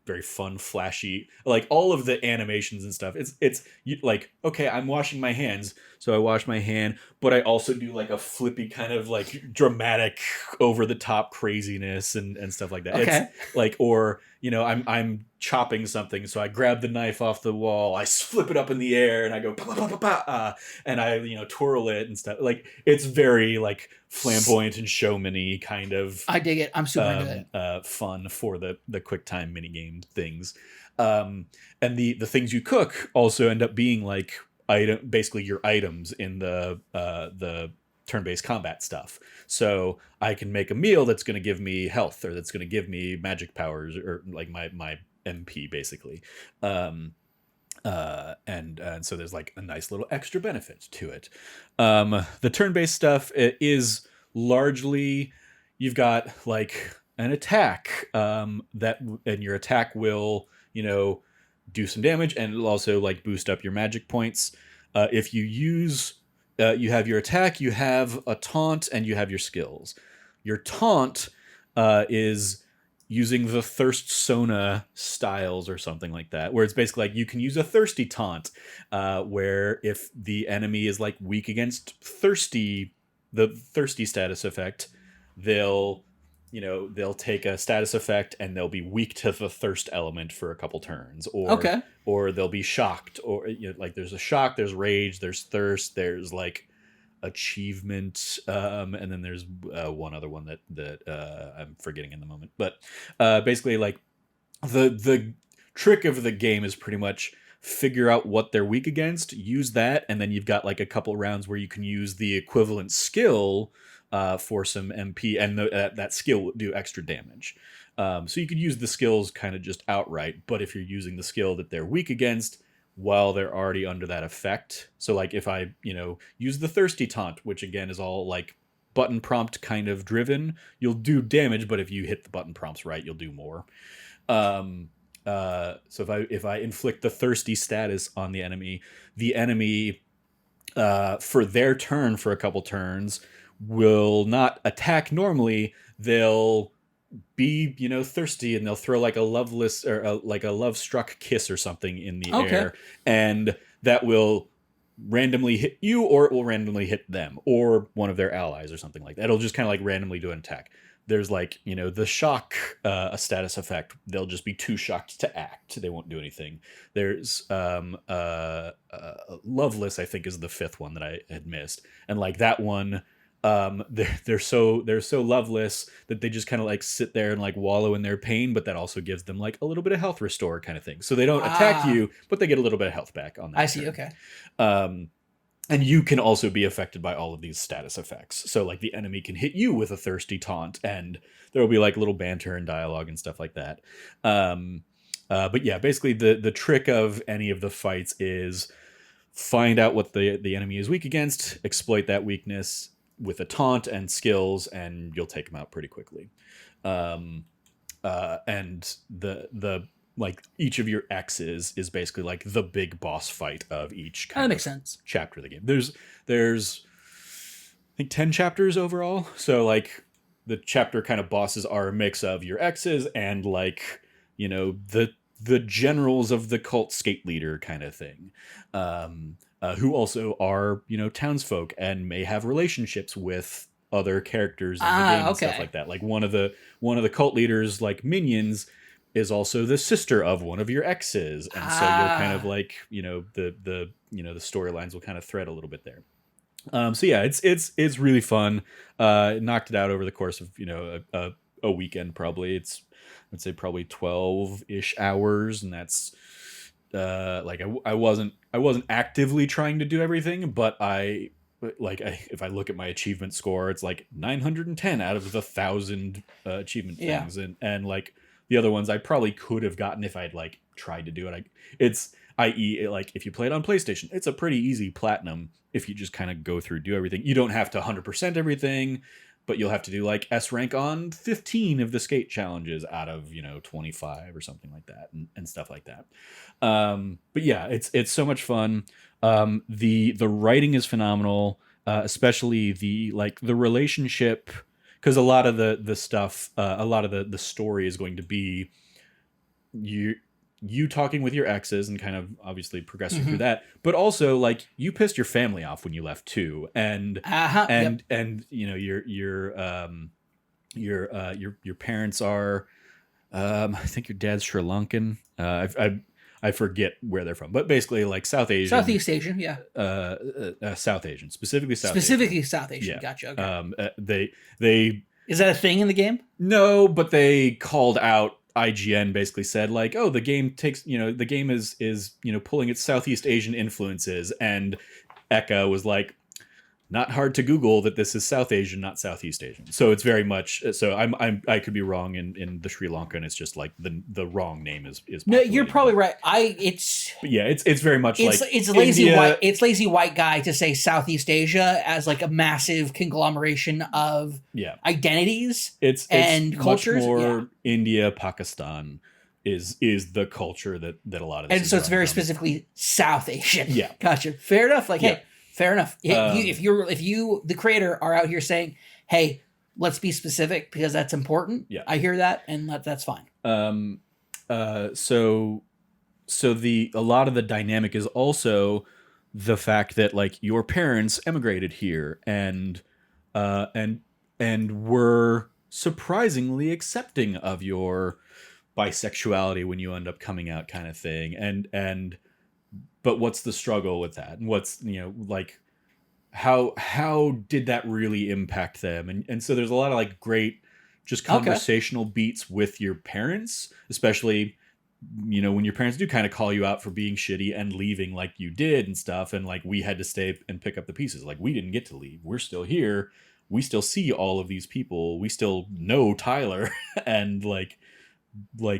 very fun, flashy, like all of the animations and stuff. It's like, okay, I'm washing my hands, so I wash my hand, but I also do like a flippy kind of like dramatic, over the top craziness and stuff like that. Okay. It's like, or I'm chopping something, so I grab the knife off the wall, I flip it up in the air, and I go pa pa pa pa pa, and I twirl it and stuff. Like it's very like flamboyant and showmany kind of. I dig it. I'm super into it. Fun for the quick time mini game things, and the things you cook also end up being like basically your items in the turn-based combat stuff. So I can make a meal that's going to give me health, or that's going to give me magic powers, or like my MP basically. And so there's like a nice little extra benefit to it. The turn-based stuff, it is largely, you've got like an attack, and your attack will do some damage, and it'll also like boost up your magic points. If you use you have your attack, you have a taunt, and you have your skills. Your taunt is using the Thirst Sona styles or something like that, where it's basically like you can use a thirsty taunt, where if the enemy is like weak against the thirsty status effect, they'll take a status effect and they'll be weak to the thirst element for a couple turns, or they'll be shocked, or like there's a shock, there's rage, there's thirst, there's like achievement, and then there's one other one that I'm forgetting in the moment. But basically, like the trick of the game is pretty much figure out what they're weak against, use that, and then you've got like a couple rounds where you can use the equivalent skill for some MP, and that skill will do extra damage. So you could use the skills kind of just outright, but if you're using the skill that they're weak against while they're already under that effect, so like if I use the thirsty taunt, which again is all like button prompt kind of driven, you'll do damage, but if you hit the button prompts right, you'll do more. So if I inflict the thirsty status on the enemy for their turn for a couple turns will not attack normally. They'll be thirsty, and they'll throw like a loveless, or like a love struck kiss or something in the air, and that will randomly hit you, or it will randomly hit them or one of their allies or something like that. It'll just kind of like randomly do an attack. There's like the shock, a status effect. They'll just be too shocked to act. They won't do anything. There's loveless, I think, is the 5th one that I had missed, and like that one, they're so loveless that they just kind of like sit there and like wallow in their pain, but that also gives them like a little bit of health restore kind of thing. So they don't attack you, but they get a little bit of health back on that. I see. turn. Okay. And you can also be affected by all of these status effects. So like the enemy can hit you with a thirsty taunt, and there will be like little banter and dialogue and stuff like that. But yeah, basically the trick of any of the fights is find out what the enemy is weak against, exploit that weakness with a taunt and skills, and you'll take them out pretty quickly. And the like each of your X's is basically like the big boss fight of each kind That of makes sense. chapter of the game. There's I think 10 chapters overall. So like the chapter kind of bosses are a mix of your X's and like, the generals of the cult skate leader kind of thing. Who also are, townsfolk and may have relationships with other characters in the game and stuff like that. Like one of the cult leaders, like minions, is also the sister of one of your exes, and so you'll kind of like the storylines will kind of thread a little bit there. So yeah, it's really fun. Knocked it out over the course of a weekend probably. I'd say probably 12-ish hours, and that's like I wasn't actively trying to do everything, but I like if I look at my achievement score, it's like 910 out of the 1,000 achievement Yeah. things, and like the other ones I probably could have gotten if I'd like tried to do it. It's i.e. like if you play it on PlayStation, it's a pretty easy platinum if you just kind of go through, do everything. You don't have to 100% everything, but you'll have to do like S rank on 15 of the skate challenges out of 25 or something like that, and stuff like that. But yeah, it's so much fun. The writing is phenomenal, especially the relationship, because a lot of the stuff, a lot of the story is going to be you talking with your exes and kind of obviously progressing through that, but also like you pissed your family off when you left too, and Yep. and your parents are, I think your dad's Sri Lankan. I forget where they're from, but basically like South Asian, Southeast Asian, yeah. South Asian, specifically Specifically South Asian. Yeah. Gotcha. Okay. They Is that a thing in the game? no, but they called out. IGN basically said like, oh, the game takes, the game is pulling its Southeast Asian influences, and Eka was like, not hard to Google that this is South Asian, not Southeast Asian. So it's very much so. I could be wrong in the Sri Lankan. It's just like the wrong name is. No, you're probably but, right. But yeah, it's very much like it's lazy India, white. It's lazy white guy to say Southeast Asia as like a massive conglomeration of identities it's and cultures. Much more India, Pakistan is the culture that a lot of this and is so it's very from. specifically South Asian. Yeah, gotcha. Fair enough. Like, hey. Fair enough. If you, the creator, are out here saying, "Hey, let's be specific because that's important." Yeah, I hear that, and that's fine. So a lot of the dynamic is also the fact that like your parents emigrated here and were surprisingly accepting of your bisexuality when you end up coming out, kind of thing, and. But what's the struggle with that? And what's, like, how did that really impact them? And so there's a lot of like great, just conversational beats with your parents, especially, when your parents do kind of call you out for being shitty and leaving like you did and stuff. And like, we had to stay and pick up the pieces. Like, we didn't get to leave. We're still here. We still see all of these people. We still know Tyler. And like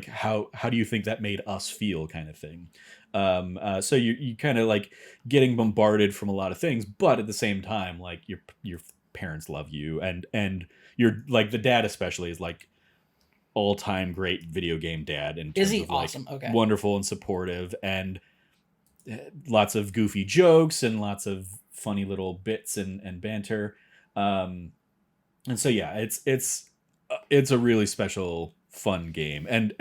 how do you think that made us feel, kind of thing. So you kind of like getting bombarded from a lot of things, but at the same time, like your parents love you, and you're like, the dad especially is like all-time great video game dad, and is he awesome? Like, okay, wonderful and supportive, and lots of goofy jokes and lots of funny little bits and banter, and so yeah, it's a really special, fun game, and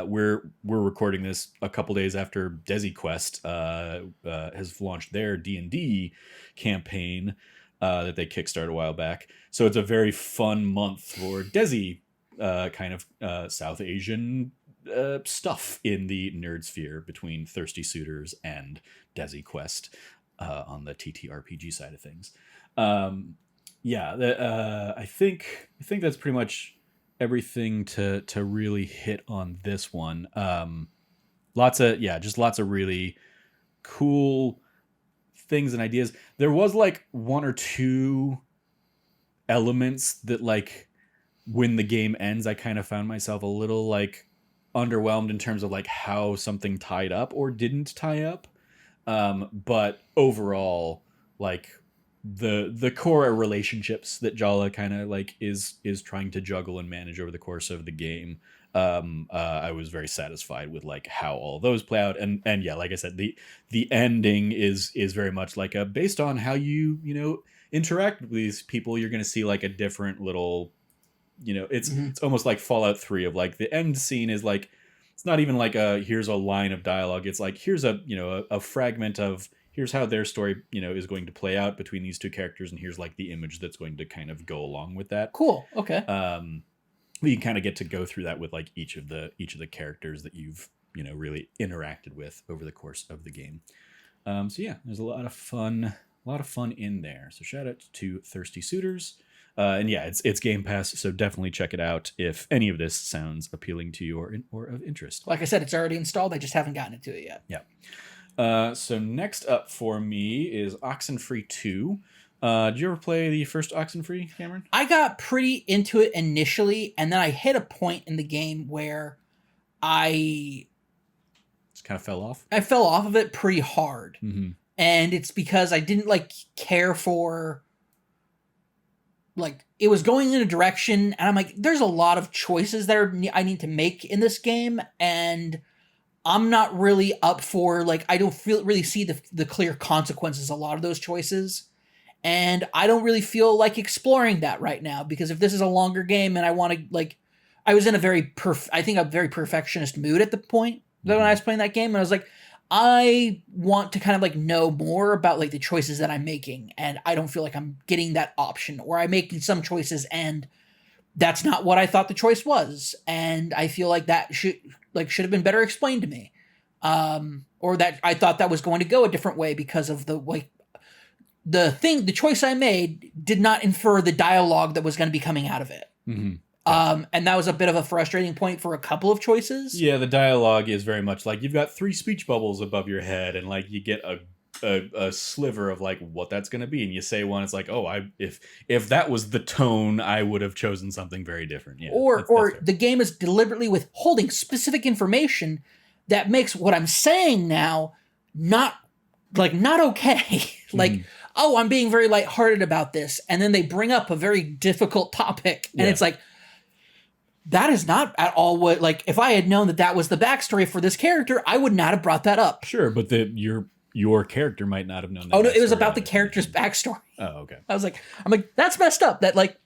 we're recording this a couple days after Desi Quest has launched their D&D campaign that they kickstarted a while back. So it's a very fun month for Desi kind of South Asian stuff in the nerd sphere between Thirsty Suitors and Desi Quest on the TTRPG side of things. I think that's pretty much everything to really hit on this one. Lots of really cool things and ideas. There was like one or two elements that, like, when the game ends, I kind of found myself a little like underwhelmed in terms of like how something tied up or didn't tie up. But overall, like, the core relationships that Jala kind of like is trying to juggle and manage over the course of the game, I was very satisfied with like how all those play out, and yeah, like I said, the ending is very much like a, based on how you interact with these people, you're going to see like a different little, it's almost like Fallout 3 of like, the end scene is like, it's not even like here's a line of dialogue, it's like, here's a fragment of, here's how their story, is going to play out between these two characters, and here's like the image that's going to kind of go along with that. Cool. Okay. You kind of get to go through that with like each of the characters that you've really interacted with over the course of the game. So yeah, there's a lot of fun in there. So shout out to Thirsty Suitors. And yeah, it's Game Pass, so definitely check it out if any of this sounds appealing to you or of interest. Like I said, it's already installed. I just haven't gotten into it yet. Yeah. So next up for me is Oxenfree II. Did you ever play the first Oxenfree, Cameron? I got pretty into it initially, and then I hit a point in the game where I Just kind of fell off. I fell off of it pretty hard. Mm-hmm. And it's because I didn't like care for, like, it was going in a direction, and I'm like, there's a lot of choices that I need to make in this game, and I'm not really up for, like, I don't really see the clear consequences of a lot of those choices. And I don't really feel like exploring that right now, because if this is a longer game and I want to, like, I was in a very I think a very perfectionist mood at the point that when I was playing that game, and I was like, I want to kind of like know more about like the choices that I'm making, and I don't feel like I'm getting that option, or I'm making some choices and that's not what I thought the choice was, and I feel like that should have been better explained to me, or that I thought that was going to go a different way because of the choice I made did not infer the dialogue that was going to be coming out of it. Mm-hmm. And that was a bit of a frustrating point for a couple of choices. Yeah, the dialogue is very much like you've got 3 speech bubbles above your head, and like you get a sliver of like what that's going to be, and you say one, it's like, oh, if that was the tone, I would have chosen something very different. Yeah, or the game is deliberately withholding specific information that makes what I'm saying now not okay. Like, oh, I'm being very lighthearted about this, and then they bring up a very difficult topic, and it's like, that is not at all what, like, if I had known that was the backstory for this character, I would not have brought that up. Sure, but your character might not have known that. Oh no, it was about the character's backstory. Oh, okay. I'm like, that's messed up. That like,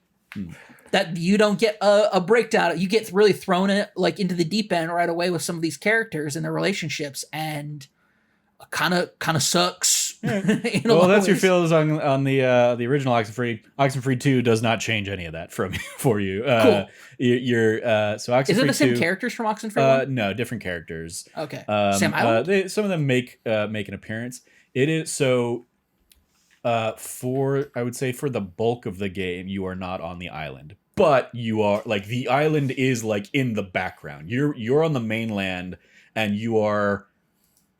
that you don't get a breakdown. You get really thrown into the deep end right away with some of these characters and their relationships, and kind of sucks. Well, that's your feels on the original Oxenfree. Oxenfree II does not change any of that for you. Cool. So Oxenfree Is it the same 2, characters from Oxenfree 1? No, different characters. Okay. Sam Island? Some of them make an appearance. It is so. I would say for the bulk of the game, you are not on the island, but you are like the island is like in the background. You're on the mainland, and you are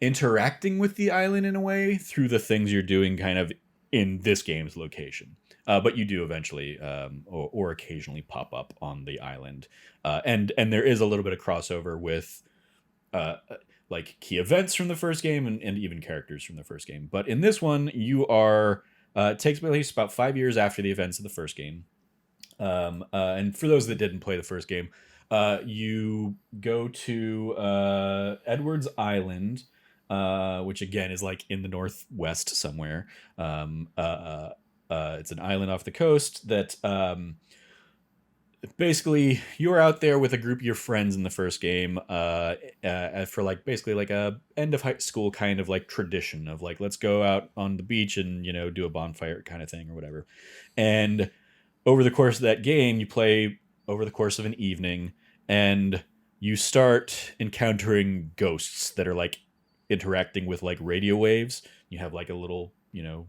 interacting with the island in a way through the things you're doing kind of in this game's location. But you do eventually or occasionally pop up on the island. And there is a little bit of crossover with like key events from the first game and even characters from the first game. But in this one, you are it takes place about 5 years after the events of the first game. And for those that didn't play the first game, you go to Edwards Island, which again is like in the northwest somewhere. It's an island off the coast that basically you're out there with a group of your friends in the first game for like basically like a end of high school kind of like tradition of like, let's go out on the beach and do a bonfire kind of thing or whatever. And over the course of that game, you play over the course of an evening, and you start encountering ghosts that are like interacting with like radio waves. You have like a little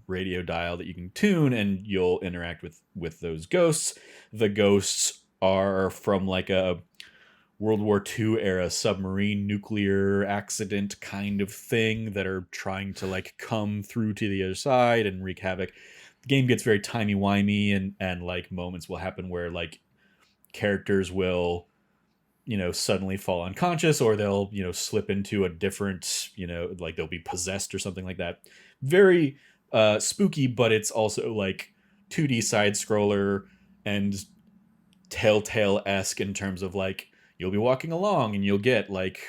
radio dial that you can tune, and you'll interact with those ghosts. The ghosts are from like a World War II era submarine nuclear accident kind of thing that are trying to like come through to the other side and wreak havoc. The game gets very timey-wimey, and like moments will happen where like characters will suddenly fall unconscious, or they'll slip into a different like they'll be possessed or something like that. Very spooky, but it's also like 2D side scroller and Telltale-esque in terms of like you'll be walking along and you'll get like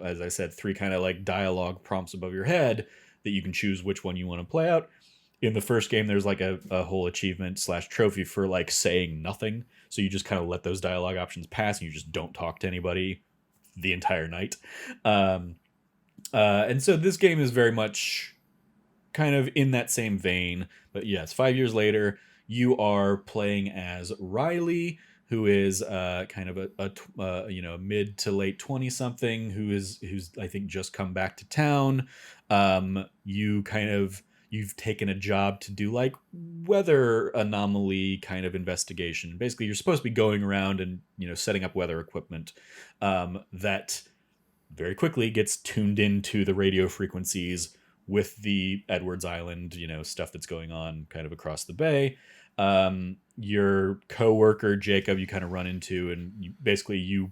as I said, 3 kind of like dialogue prompts above your head that you can choose which one you want to play out. In the first game, there's like a whole achievement / trophy for like saying nothing. So you just kind of let those dialogue options pass, and you just don't talk to anybody the entire night. And so this game is very much kind of in that same vein. But yes, 5 years later, you are playing as Riley, who is kind of a mid to late 20-something who's I think just come back to town. You've taken a job to do like weather anomaly kind of investigation. Basically, you're supposed to be going around and setting up weather equipment that very quickly gets tuned into the radio frequencies with the Edwards Island, stuff that's going on kind of across the bay. Your coworker Jacob, you kind of run into, and you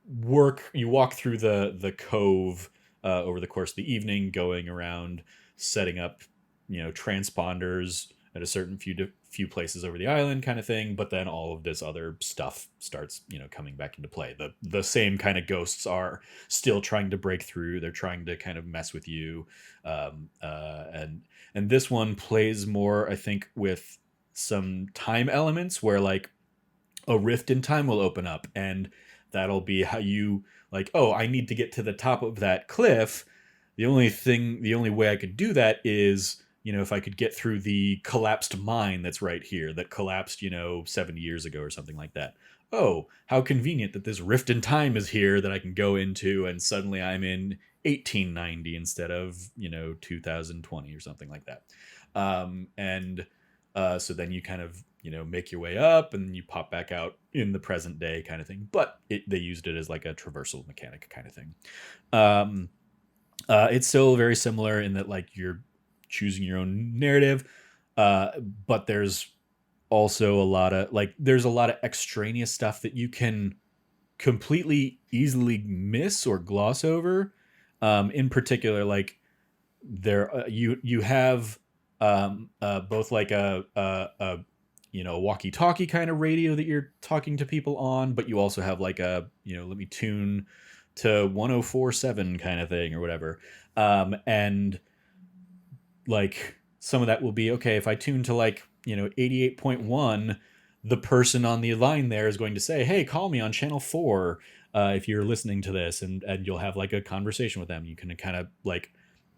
walk through the cove over the course of the evening, going around setting up transponders at a certain few places over the island, kind of thing. But then all of this other stuff starts coming back into play. The same kind of ghosts are still trying to break through. They're trying to kind of mess with you, and this one plays more, I think, with some time elements where like a rift in time will open up, and that'll be how you like, oh, I need to get to the top of that cliff. The only way I could do that is, if I could get through the collapsed mine that's right here that collapsed, 70 years ago or something like that. Oh, how convenient that this rift in time is here that I can go into, and suddenly I'm in 1890 instead of, 2020 or something like that. And so then you kind of, make your way up and you pop back out in the present day kind of thing. But they used it as like a traversal mechanic kind of thing. It's still very similar in that like you're choosing your own narrative, but there's also a lot of extraneous stuff that you can completely easily miss or gloss over. In particular, like there you have both like a walkie-talkie kind of radio that you're talking to people on, but you also have like a let me tune to 104.7 kind of thing or whatever. And like some of that will be, okay, if I tune to like 88.1, the person on the line there is going to say, hey, call me on channel 4 if you're listening to this, and you'll have like a conversation with them. You can kind of like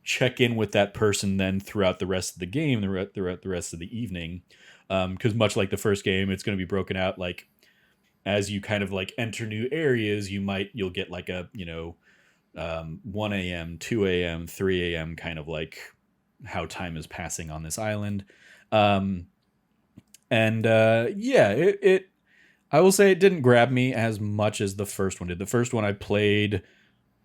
check in with that person then throughout the rest of the game, throughout the rest of the evening, because much like the first game, it's going to be broken out like as you kind of like enter new areas. You'll get like a 1 a.m., 2 a.m., 3 a.m. kind of like how time is passing on this island. It I will say it didn't grab me as much as the first one did. The first one I played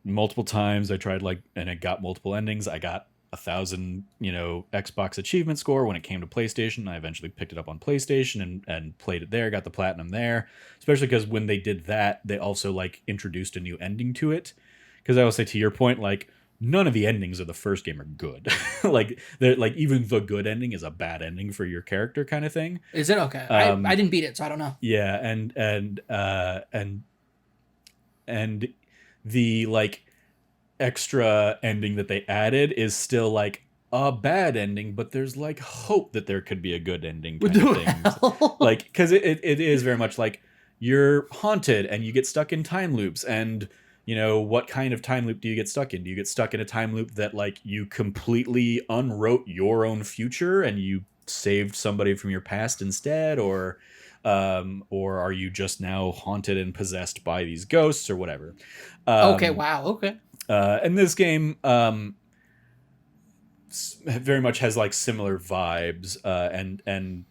multiple times. I tried and I got multiple endings. I got 1,000 Xbox achievement score when it came to PlayStation. I eventually picked it up on PlayStation and played it there, got the platinum there, especially because when they did that, they also like introduced a new ending to it. Because I will say, to your point, like none of the endings of the first game are good. Like they're like, even the good ending is a bad ending for your character kind of thing. Is it okay? I didn't beat it, so I don't know. Yeah, and the like extra ending that they added is still like a bad ending, but there's like hope that there could be a good ending kind of thing. Like, because it is very much like you're haunted and you get stuck in time loops, and what kind of time loop do you get stuck in? Do you get stuck in a time loop that like you completely unwrote your own future and you saved somebody from your past instead, or are you just now haunted and possessed by these ghosts or whatever? Okay, wow, okay. And this game very much has like similar vibes, and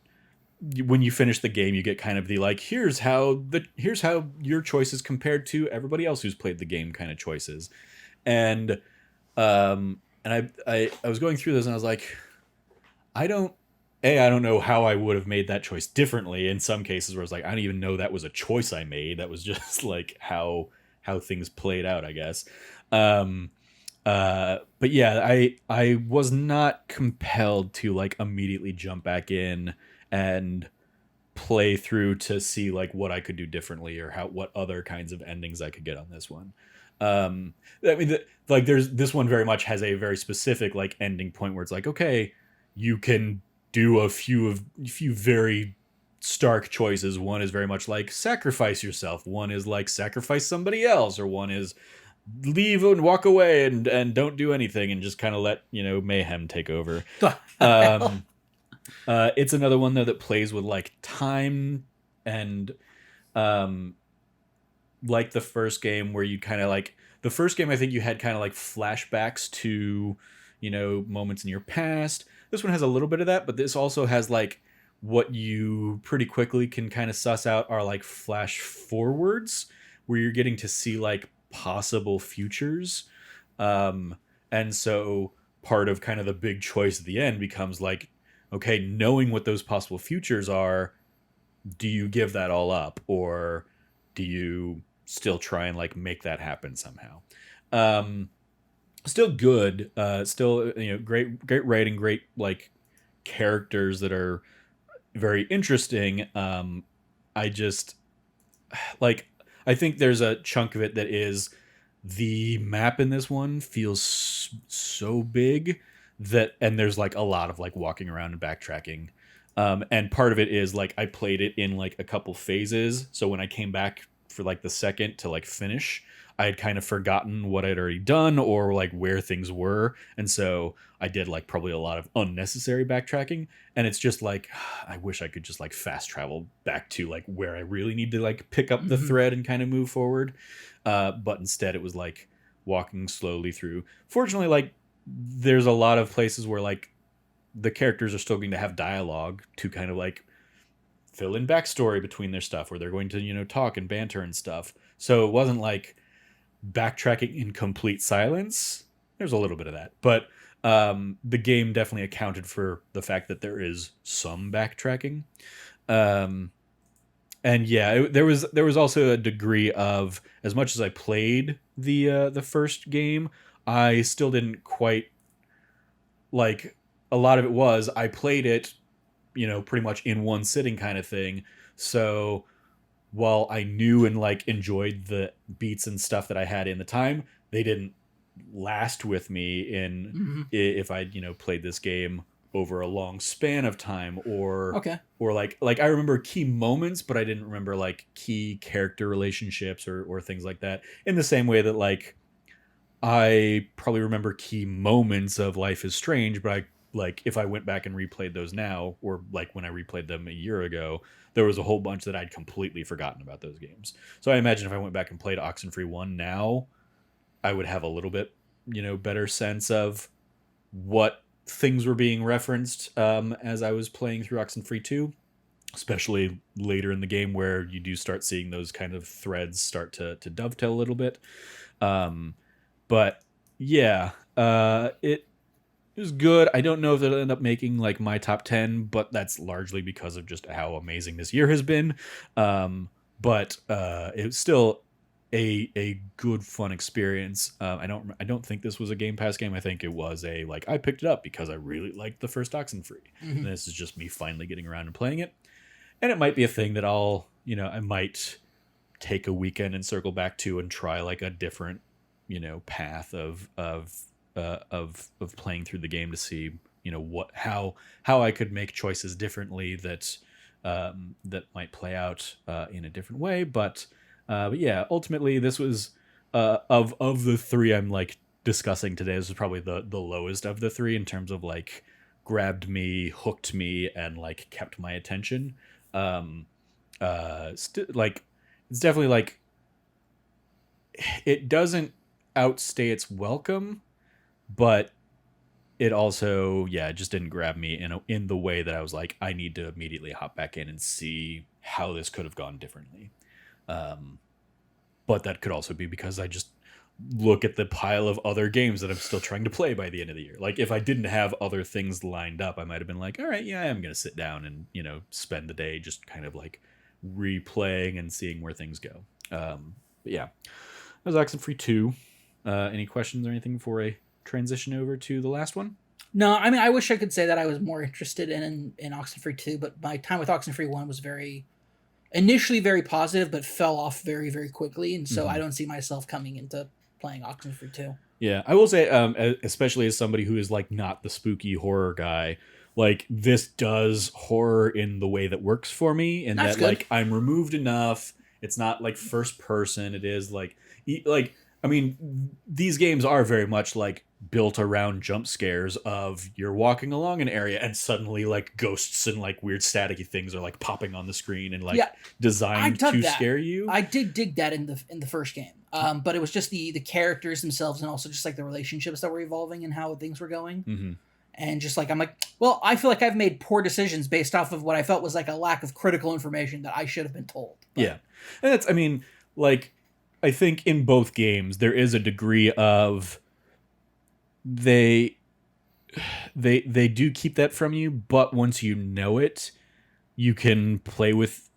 when you finish the game, you get kind of the like, here's how your choices compared to everybody else who's played the game kind of choices. And I was going through this and I was like, I don't know how I would have made that choice differently in some cases, where I was like, I don't even know that was a choice I made. That was just like how things played out, I guess. But yeah, I was not compelled to like immediately jump back in and play through to see like what I could do differently, or what other kinds of endings I could get on this one. I mean, there's this one very much has a very specific like ending point where it's like, okay, you can do a few very stark choices. One is very much like sacrifice yourself. One is like sacrifice somebody else, or one is leave and walk away and don't do anything and just kind of let mayhem take over. It's another one though that plays with like time and like the first game, where you kind of like the first game, I think you had kind of like flashbacks to moments in your past. This one has a little bit of that, but this also has like what you pretty quickly can kind of suss out are like flash forwards, where you're getting to see like possible futures. And so part of kind of the big choice at the end becomes like, okay, knowing what those possible futures are, do you give that all up, or do you still try and like make that happen somehow? Um, Still good. Still, great writing, great like characters that are very interesting. I just like I think there's a chunk of it that is the map in this one feels so big that, and there's like a lot of like walking around and backtracking. And part of it is like I played it in like a couple phases, so when I came back for like the second to like finish, I had kind of forgotten what I'd already done or like where things were, and so I did like probably a lot of unnecessary backtracking. And it's just like I wish I could just like fast travel back to like where I really need to like pick up the Mm-hmm. thread and kind of move forward. But instead it was like walking slowly through. Fortunately, like there's a lot of places where like the characters are still going to have dialogue to kind of like fill in backstory between their stuff, where they're going to, talk and banter and stuff. So it wasn't like backtracking in complete silence. There's a little bit of that, but the game definitely accounted for the fact that there is some backtracking. Um, and yeah, there was also a degree of, as much as I played the first game, I still didn't quite like. A lot of it was I played it, pretty much in one sitting kind of thing. So while I knew and like enjoyed the beats and stuff that I had in the time, they didn't last with me in Mm-hmm. if I played this game over a long span of time, Okay. or like I remember key moments, but I didn't remember like key character relationships or things like that. In the same way that like I probably remember key moments of Life is Strange, but I like if I went back and replayed those now, or like when I replayed them a year ago, there was a whole bunch that I'd completely forgotten about those games. So I imagine if I went back and played Oxenfree 1 now, I would have a little bit, better sense of what things were being referenced as I was playing through Oxenfree 2, especially later in the game where you do start seeing those kind of threads start to dovetail a little bit. Um, but yeah, it was good. I don't know if it'll end up making like my top 10, but that's largely because of just how amazing this year has been. But it was still a good fun experience. I don't think this was a Game Pass game. I think it was a like I picked it up because I really liked the first Oxenfree. Mm-hmm. And this is just me finally getting around and playing it. And it might be a thing that I might take a weekend and circle back to and try like a different, path of playing through the game to see, how I could make choices differently that might play out in a different way. But yeah, ultimately this was of the three I'm like discussing today. This is probably the lowest of the three in terms of like grabbed me, hooked me, and like kept my attention. Like it's definitely like it doesn't outstay its welcome, but it also, yeah, it just didn't grab me in the way that I was like, I need to immediately hop back in and see how this could have gone differently. Um, but that could also be because I just look at the pile of other games that I'm still trying to play by the end of the year. Like if I didn't have other things lined up, I might have been like, all right, yeah, I'm going to sit down and, spend the day just kind of like replaying and seeing where things go. But yeah, that was Oxenfree 2. Any questions or anything before I transition over to the last one? No, I mean, I wish I could say that I was more interested in Oxenfree 2, but my time with Oxenfree 1 was initially very positive, but fell off very, very quickly, and so I don't see myself coming into playing Oxenfree 2. Yeah, I will say, especially as somebody who is like not the spooky horror guy, like this does horror in the way that works for me, and That's that good. like I'm removed enough. It's not like first person. It is like I mean, these games are very much like built around jump scares of you're walking along an area and suddenly like ghosts and like weird staticky things are like popping on the screen and like Yeah, I designed dug to that. scare you. I did dig that in the first game, but it was just the characters themselves and also just like the relationships that were evolving and how things were going. Mm-hmm. And just like I'm like, well, I feel like I've made poor decisions based off of what I felt was like a lack of critical information that I should have been told. But, Yeah, and that's, I mean, like I think in both games there is a degree of they they do keep that from you, but once you know it, you can play with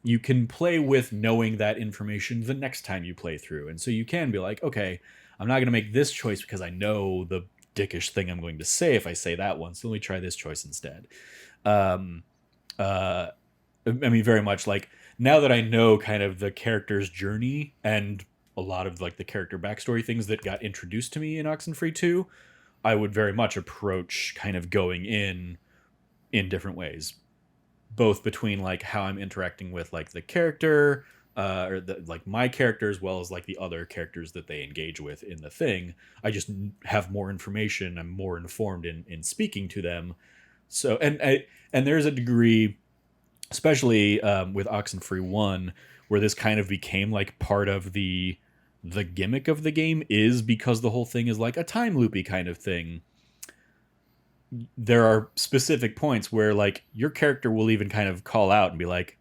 knowing that information the next time you play through. And so you can be like, okay, I'm not going to make this choice because I know the dickish thing I'm going to say if I say that one. So let me try this choice instead. Um, uh, I mean, very much like now that I know kind of the character's journey and a lot of like the character backstory things that got introduced to me in Oxenfree II, I would very much approach kind of going in different ways, both between like how I'm interacting with like the character, or the, like my character, as well as like the other characters that they engage with in the thing. I just have more information. I'm more informed in speaking to them. So and there's a degree, especially with Oxenfree One, where this kind of became like part of the gimmick of the game, is because the whole thing is like a time loopy kind of thing. There are specific points where like your character will even kind of call out and be like,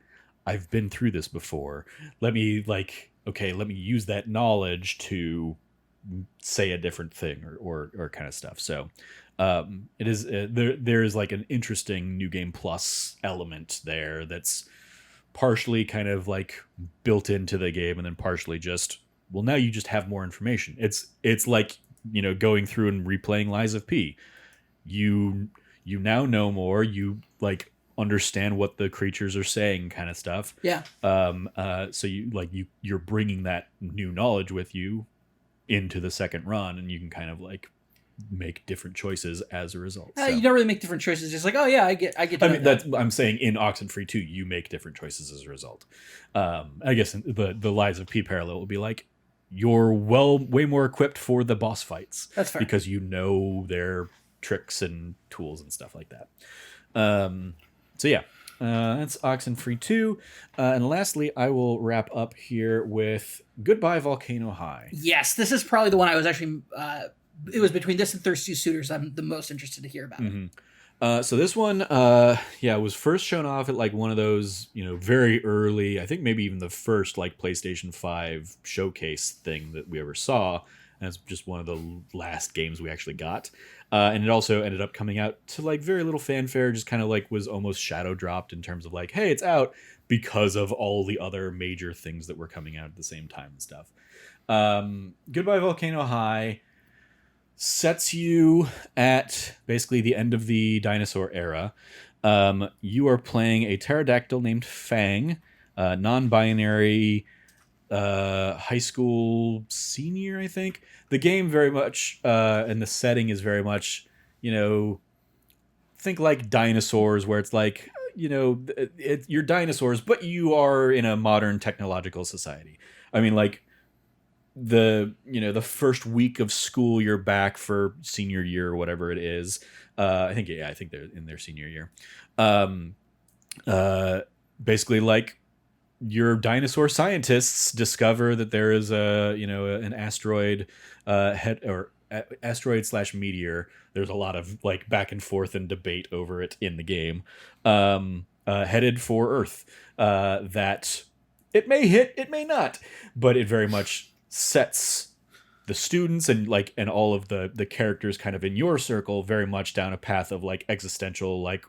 I've been through this before. Let me like, okay, let me use that knowledge to say a different thing, or kind of stuff. So it is there is like an interesting new game plus element there that's partially kind of like built into the game, and then partially just, well, now you just have more information. It's like, you know, going through and replaying Lies of P. You now know more. You like understand what the creatures are saying, kind of stuff. Yeah. So you're bringing that new knowledge with you into the second run, and you can kind of like make different choices as a result. So. You don't really make different choices. Just like, oh yeah, I get. I mean, that's I'm saying in Oxenfree II, you make different choices as a result. I guess the Lies of P parallel will be like, you're way more equipped for the boss fights. That's fair. Because you know their tricks and tools and stuff like that. So yeah, that's Oxenfree II. And lastly, I will wrap up here with Goodbye Volcano High. Yes, this is probably the one I was actually... it was between this and Thirsty Suitors I'm the most interested to hear about. Mm-hmm. So this one, was first shown off at like one of those, you know, very early, I think maybe even the first like PlayStation 5 showcase thing that we ever saw. And it's just one of the last games we actually got. And it also ended up coming out to like very little fanfare, just kind of like was almost shadow dropped in terms of like, hey, it's out, because of all the other major things that were coming out at the same time and stuff. Goodbye Volcano High sets you at basically the end of the dinosaur era. You are playing a pterodactyl named Fang, non-binary high school senior, I think. The game very much, and the setting is very much, you know, think like dinosaurs, where it's like, you know, you're dinosaurs, but you are in a modern technological society. I mean, like, the first week of school, you're back for senior year or whatever it is. I think they're in their senior year. Basically, like, your dinosaur scientists discover that there is an asteroid asteroid / meteor. There's a lot of like back and forth and debate over it in the game. Headed for Earth. That it may hit, it may not, but it very much sets the students and all of the characters kind of in your circle very much down a path of like existential, like,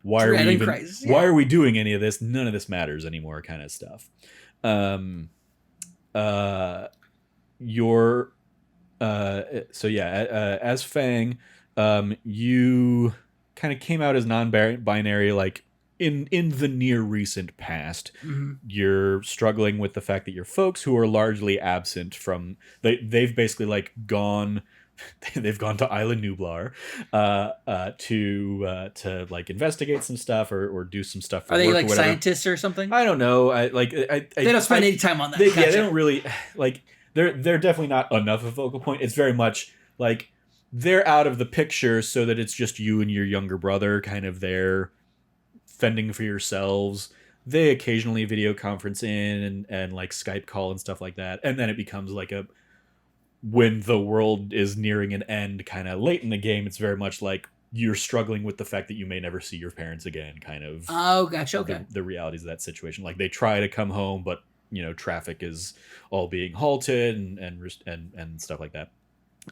why are we doing any of this? None of this matters anymore, kind of stuff. As Fang, you kind of came out as non-binary, like in the near recent past. Mm-hmm. You're struggling with the fact that your folks, who are largely absent from, they've basically like gone. They've gone to Isla Nublar to like investigate some stuff or do some stuff for work. Are they like scientists or something? I don't know. They don't spend any time on that. They don't really like. They're definitely not enough of a focal point. It's very much like they're out of the picture, so that it's just you and your younger brother kind of there fending for yourselves. They occasionally video conference in and like Skype call and stuff like that, and then it becomes like when the world is nearing an end, kind of late in the game, it's very much like you're struggling with the fact that you may never see your parents again, kind of. Oh, gotcha. Okay. The realities of that situation. Like, they try to come home, but, you know, traffic is all being halted and stuff like that.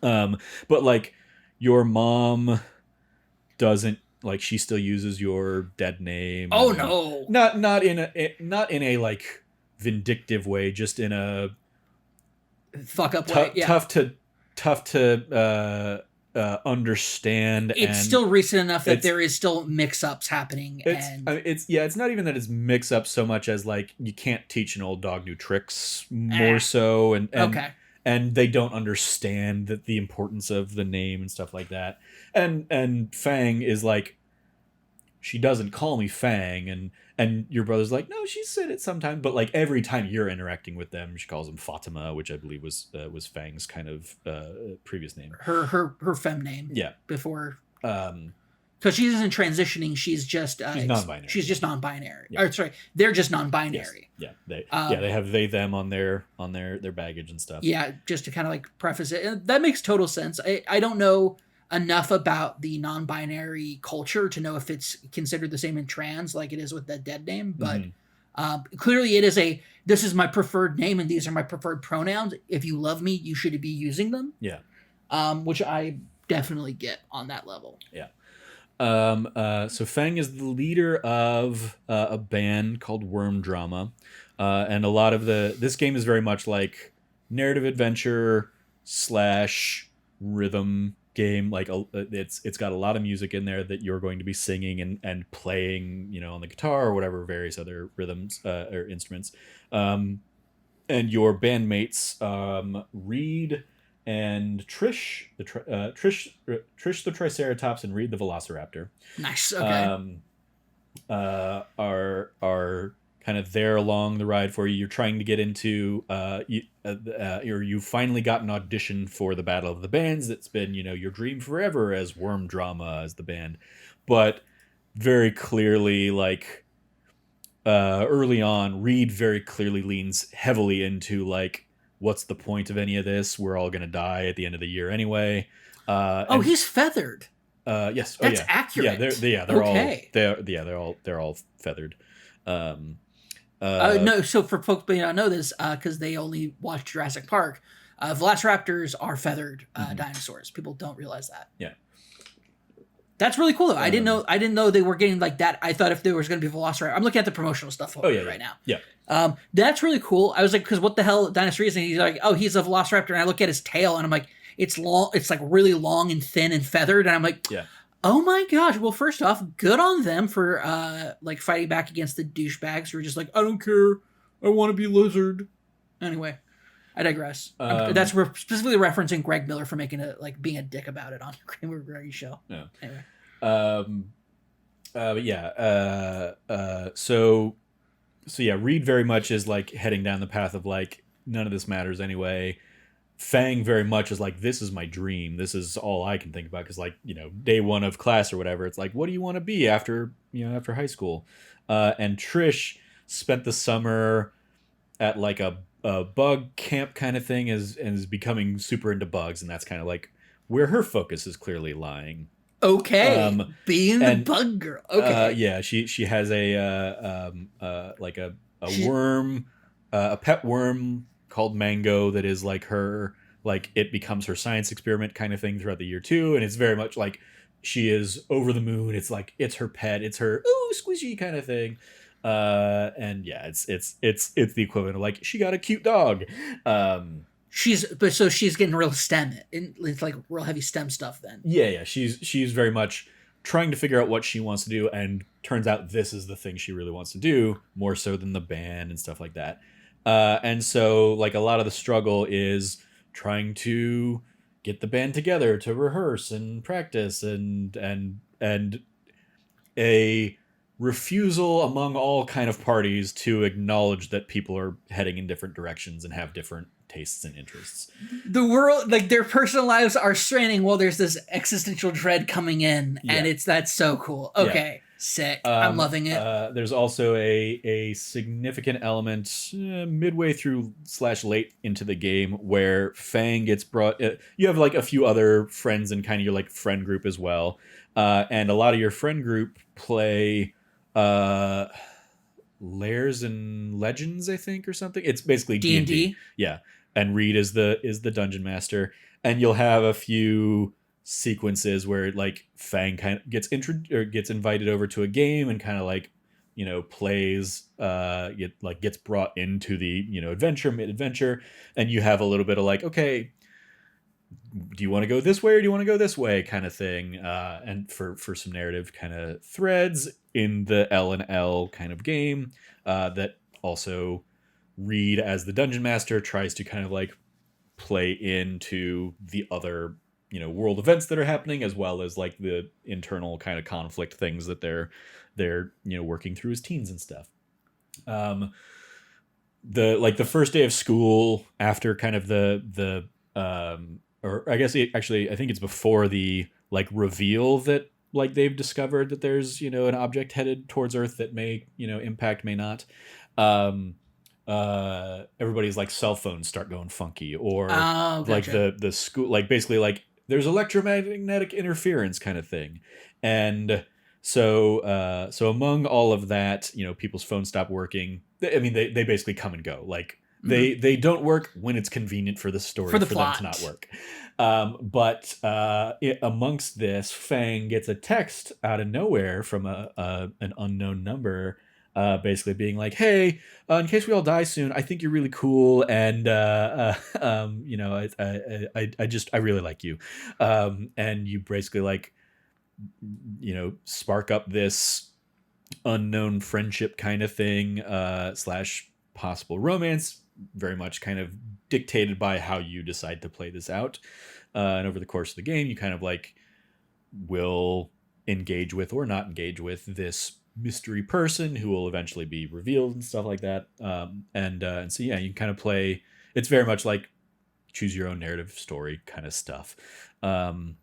But like your mom doesn't like she still uses your dead name. Oh and no. not in a like vindictive way, just in a Fuck up way. Yeah. tough to understand. It's and still recent enough that it's- there is still mix-ups happening. And it's not even that it's mix up so much as like you can't teach an old dog new tricks, more so, and okay. and they don't understand the importance of the name and stuff like that. And Fang is like, she doesn't call me Fang, and your brother's like, no, she said it sometime, but like every time you're interacting with them, she calls him Fatima, which I believe was Fang's kind of previous name. Her fem name. Yeah. Before. Um, because she isn't transitioning. She's just she's non-binary. She's just non-binary. Yeah. Or sorry, they're just non-binary. Yes. Yeah, they have they them on their baggage and stuff. Yeah, just to kind of like preface it, that makes total sense. I don't know enough about the non-binary culture to know if it's considered the same in trans like it is with the dead name, but clearly it is this is my preferred name and these are my preferred pronouns. If you love me, you should be using them. Yeah. Which I definitely get on that level. Yeah. So Fang is the leader of a band called Worm Drama, and a lot of this game is very much like narrative adventure / rhythm game. Like it's got a lot of music in there that you're going to be singing and playing, on the guitar or whatever various other rhythms or instruments. And your bandmates, Reed and Trish the Triceratops and Reed the Velociraptor. Nice. Okay. Are kind of there along the ride for you. You're trying to get into you finally got an audition for the Battle of the Bands. That's been your dream forever as Worm Drama as the band, but very clearly like early on, Reed very clearly leans heavily into like, what's the point of any of this? We're all gonna die at the end of the year anyway. He's feathered. Yes. That's accurate. They're okay. They're all feathered. No, so for folks who may not know this, because they only watch Jurassic Park, velociraptors are feathered dinosaurs. People don't realize that. Yeah. That's really cool though. I didn't know they were getting like that. I thought if there was going to be Velociraptor, I'm looking at the promotional stuff right now. Yeah. That's really cool. I was like, because what the hell, dinosaur is? And he's like, oh, he's a Velociraptor, and I look at his tail, and I'm like, it's long. It's like really long and thin and feathered, and I'm like, yeah. Oh my gosh. Well, first off, good on them for like fighting back against the douchebags who are just like, I don't care. I want to be lizard. Anyway, I digress. That's specifically referencing Greg Miller for making being a dick about it on Kramer Greggy's show. Yeah. Anyway. But yeah. So yeah, Reed very much is like heading down the path of like, none of this matters anyway. Fang very much is like, this is my dream. This is all I can think about. Cause like, day one of class or whatever, it's like, what do you want to be after high school? And Trish spent the summer at like a bug camp kind of thing and is becoming super into bugs. And that's kind of like where her focus is clearly lying. Okay. Being the bug girl. Okay. Yeah. She has a worm, a pet worm called Mango that is like her, like it becomes her science experiment kind of thing throughout the year too. And it's very much like she is over the moon. It's like, it's her pet. It's her, ooh, squishy kind of thing. And yeah, it's the equivalent of like, she got a cute dog. She's getting real STEM. It's like real heavy STEM stuff then. Yeah. She's very much trying to figure out what she wants to do. And turns out this is the thing she really wants to do, more so than the band and stuff like that. And so like a lot of the struggle is trying to get the band together to rehearse and practice and a refusal among all kind of parties to acknowledge that people are heading in different directions and have different tastes and interests. The world, like their personal lives are straining while there's this existential dread coming in, and that's so cool. Okay. Yeah. Sick. I'm loving it. There's also a significant element midway through / late into the game where Fang gets brought. You have like a few other friends and kind of your like friend group as well. And a lot of your friend group play Lairs and Legends, I think, or something. It's basically D&D. Yeah. And Reed is the dungeon master. And you'll have a few sequences where like Fang kind of gets invited over to a game and kind of like, plays, gets brought into the, adventure, mid adventure, and you have a little bit of like, okay, do you want to go this way or do you want to go this way kind of thing, and for some narrative kind of threads in the L&L kind of game, that also Reed as the dungeon master tries to kind of like play into the other, world events that are happening, as well as like the internal kind of conflict things that they're working through as teens and stuff. The first day of school after kind of or I guess I think it's before the like reveal that like they've discovered that there's, an object headed towards Earth that may, impact, may not. Everybody's like cell phones start going funky, or Oh, like gotcha. the school, like basically like there's electromagnetic interference kind of thing. And so among all of that, people's phones stop working. I mean, they basically come and go. Like Mhm. they don't work when it's convenient for the For story the for them to not plot. work. But amongst this, Fang gets a text out of nowhere from an unknown number, basically being like, "Hey, in case we all die soon, I think you're really cool, and I really like you," and you basically like, spark up this unknown friendship kind of thing, slash possible romance, very much kind of dictated by how you decide to play this out. And over the course of the game, you kind of like will engage with or not engage with this mystery person who will eventually be revealed and stuff like that. And so yeah, you kind of play. It's very much like choose your own narrative story kind of stuff. And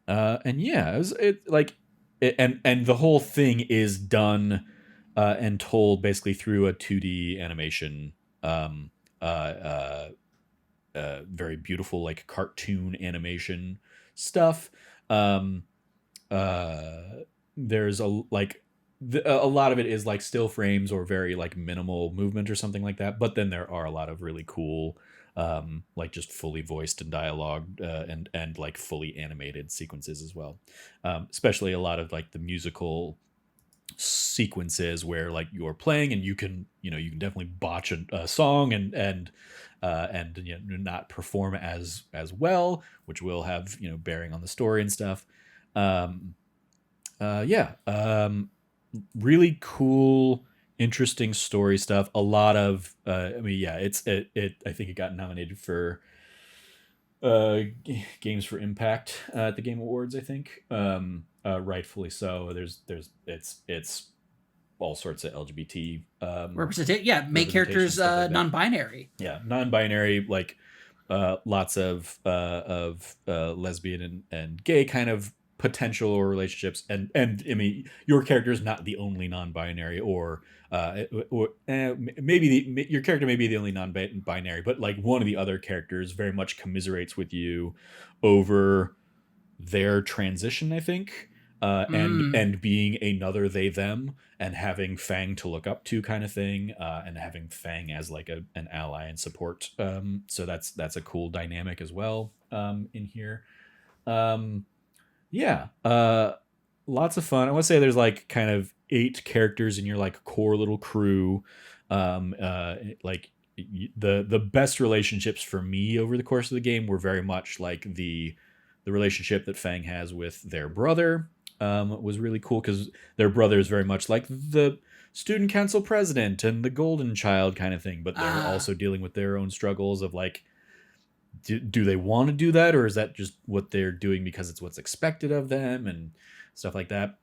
yeah, and the whole thing is done, and told basically through a 2D animation, uh, uh, very beautiful like cartoon animation stuff. Um, there's a lot of it is like still frames or very like minimal movement or something like that, but then there are a lot of really cool, like just fully voiced and dialogue, and like fully animated sequences as well. Especially a lot of like the musical sequences where like you're playing and you can definitely botch a song and not perform as well, which will have bearing on the story and stuff. um yeah, really cool, interesting story stuff. A lot of, I mean, yeah, it I think it got nominated for games for impact, at the Game Awards, I think. Rightfully so. It's all sorts of LGBT, Representation. Yeah, make representation, characters stuff like that. non-binary. Yeah, non-binary, like, lots of lesbian and gay kind of potential or relationships, and I mean, your character is not the only non-binary, or maybe your character may be the only non-binary, but like one of the other characters very much commiserates with you over their transition, I think, Mm. and being another they them, and having Fang to look up to kind of thing, and having Fang as like an ally and support. So that's a cool dynamic as well, in here. Um, yeah, lots of fun. I want to say there's like kind of 8 characters in your like core little crew. Like the best relationships for me over the course of the game were very much like the relationship that Fang has with their brother, was really cool, because their brother is very much like the student council president and the golden child kind of thing, but they're Ah. also dealing with their own struggles of like, do they want to do that, or is that just what they're doing because it's what's expected of them and stuff like that.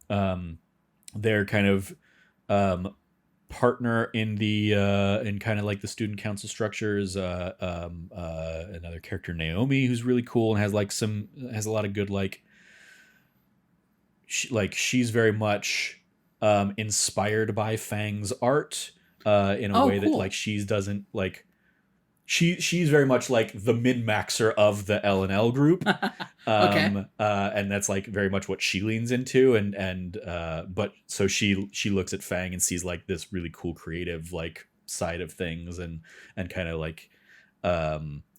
Their kind of, partner in the, in kind of like the student council structures, another character, Naomi, who's really cool and has a lot of good like, she's very much, inspired by Fang's art, in a Oh, way that like cool. she's doesn't like, she's very much like the min-maxer of the L&L group. Okay. And that's like very much what she leans into, and but so she looks at Fang and sees like this really cool creative like side of things, and kind of like,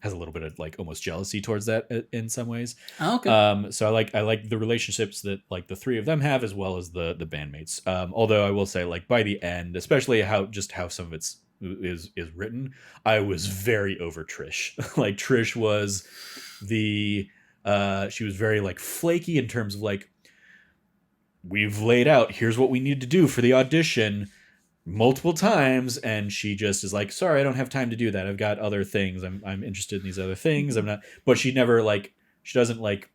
has a little bit of like almost jealousy towards that in some ways. Oh, okay. So I like the relationships that like the three of them have, as well as the bandmates. Although I will say, like by the end, especially how some of it's is written, I was very over Trish. Like Trish was the she was very like flaky in terms of like, we've laid out, here's what we need to do for the audition multiple times, and she just is like, sorry, I don't have time to do that, I've got other things, I'm interested in these other things, I'm not. But she never like, she doesn't like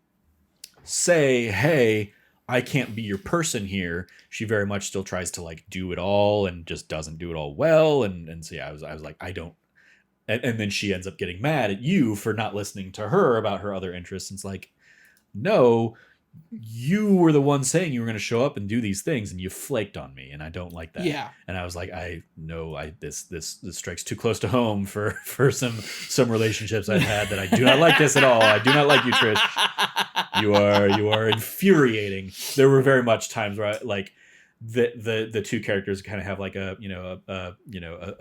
say, hey, I can't be your person here. She very much still tries to like do it all, and just doesn't do it all well. And so yeah, I was like, I don't. And then she ends up getting mad at you for not listening to her about her other interests. And it's like, no, you were the one saying you were going to show up and do these things, and you flaked on me, and I don't like that. Yeah. And I was like, I know this strikes too close to home for some relationships I've had, that I do not like this at all. I do not like you, Trish. You are infuriating. There were very much times where I, like the two characters kind of have like a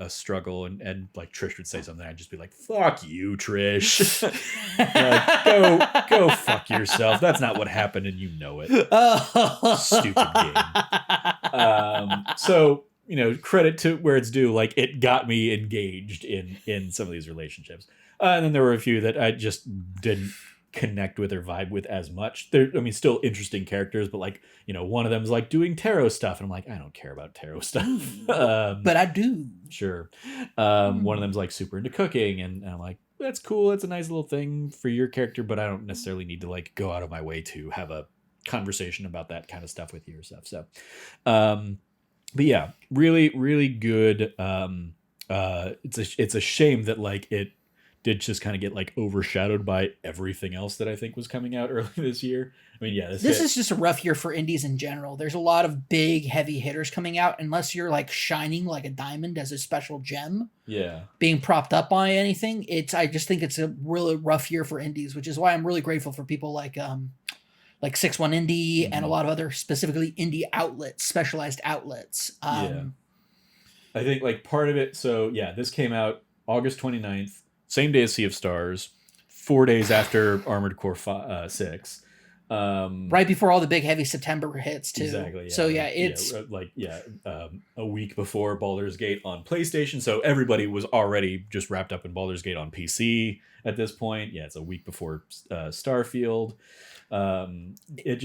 struggle, and like Trish would say something, I'd just be like, fuck you, Trish. Like, go fuck yourself. That's not what happened, and you know it. Stupid game. So credit to where it's due, like it got me engaged in some of these relationships, and then there were a few that I just didn't connect with or vibe with as much. They're, I mean, still interesting characters, but like, one of them is like doing tarot stuff, and I'm like, I don't care about tarot stuff. But I do. Sure. One of them's like super into cooking, and I'm like, that's cool, that's a nice little thing for your character, but I don't necessarily need to like go out of my way to have a conversation about that kind of stuff with you or stuff. So but yeah, really, really good. It's a shame that like it did just kind of get like overshadowed by everything else that I think was coming out early this year. I mean, yeah, this is just a rough year for indies in general. There's a lot of big, heavy hitters coming out, unless you're like shining like a diamond as a special gem. Yeah. Being propped up by anything. I just think it's a really rough year for indies, which is why I'm really grateful for people like 6-1 Indie and a lot of other specifically indie outlets, specialized outlets. Yeah. I think like part of it, so yeah, this came out August 29th. Same day as Sea of Stars, 4 days after Armored Core 6. Right before all the big heavy September hits too. Exactly. Yeah. So yeah, it's a week before Baldur's Gate on PlayStation. So everybody was already just wrapped up in Baldur's Gate on PC at this point. Yeah, it's a week before Starfield. It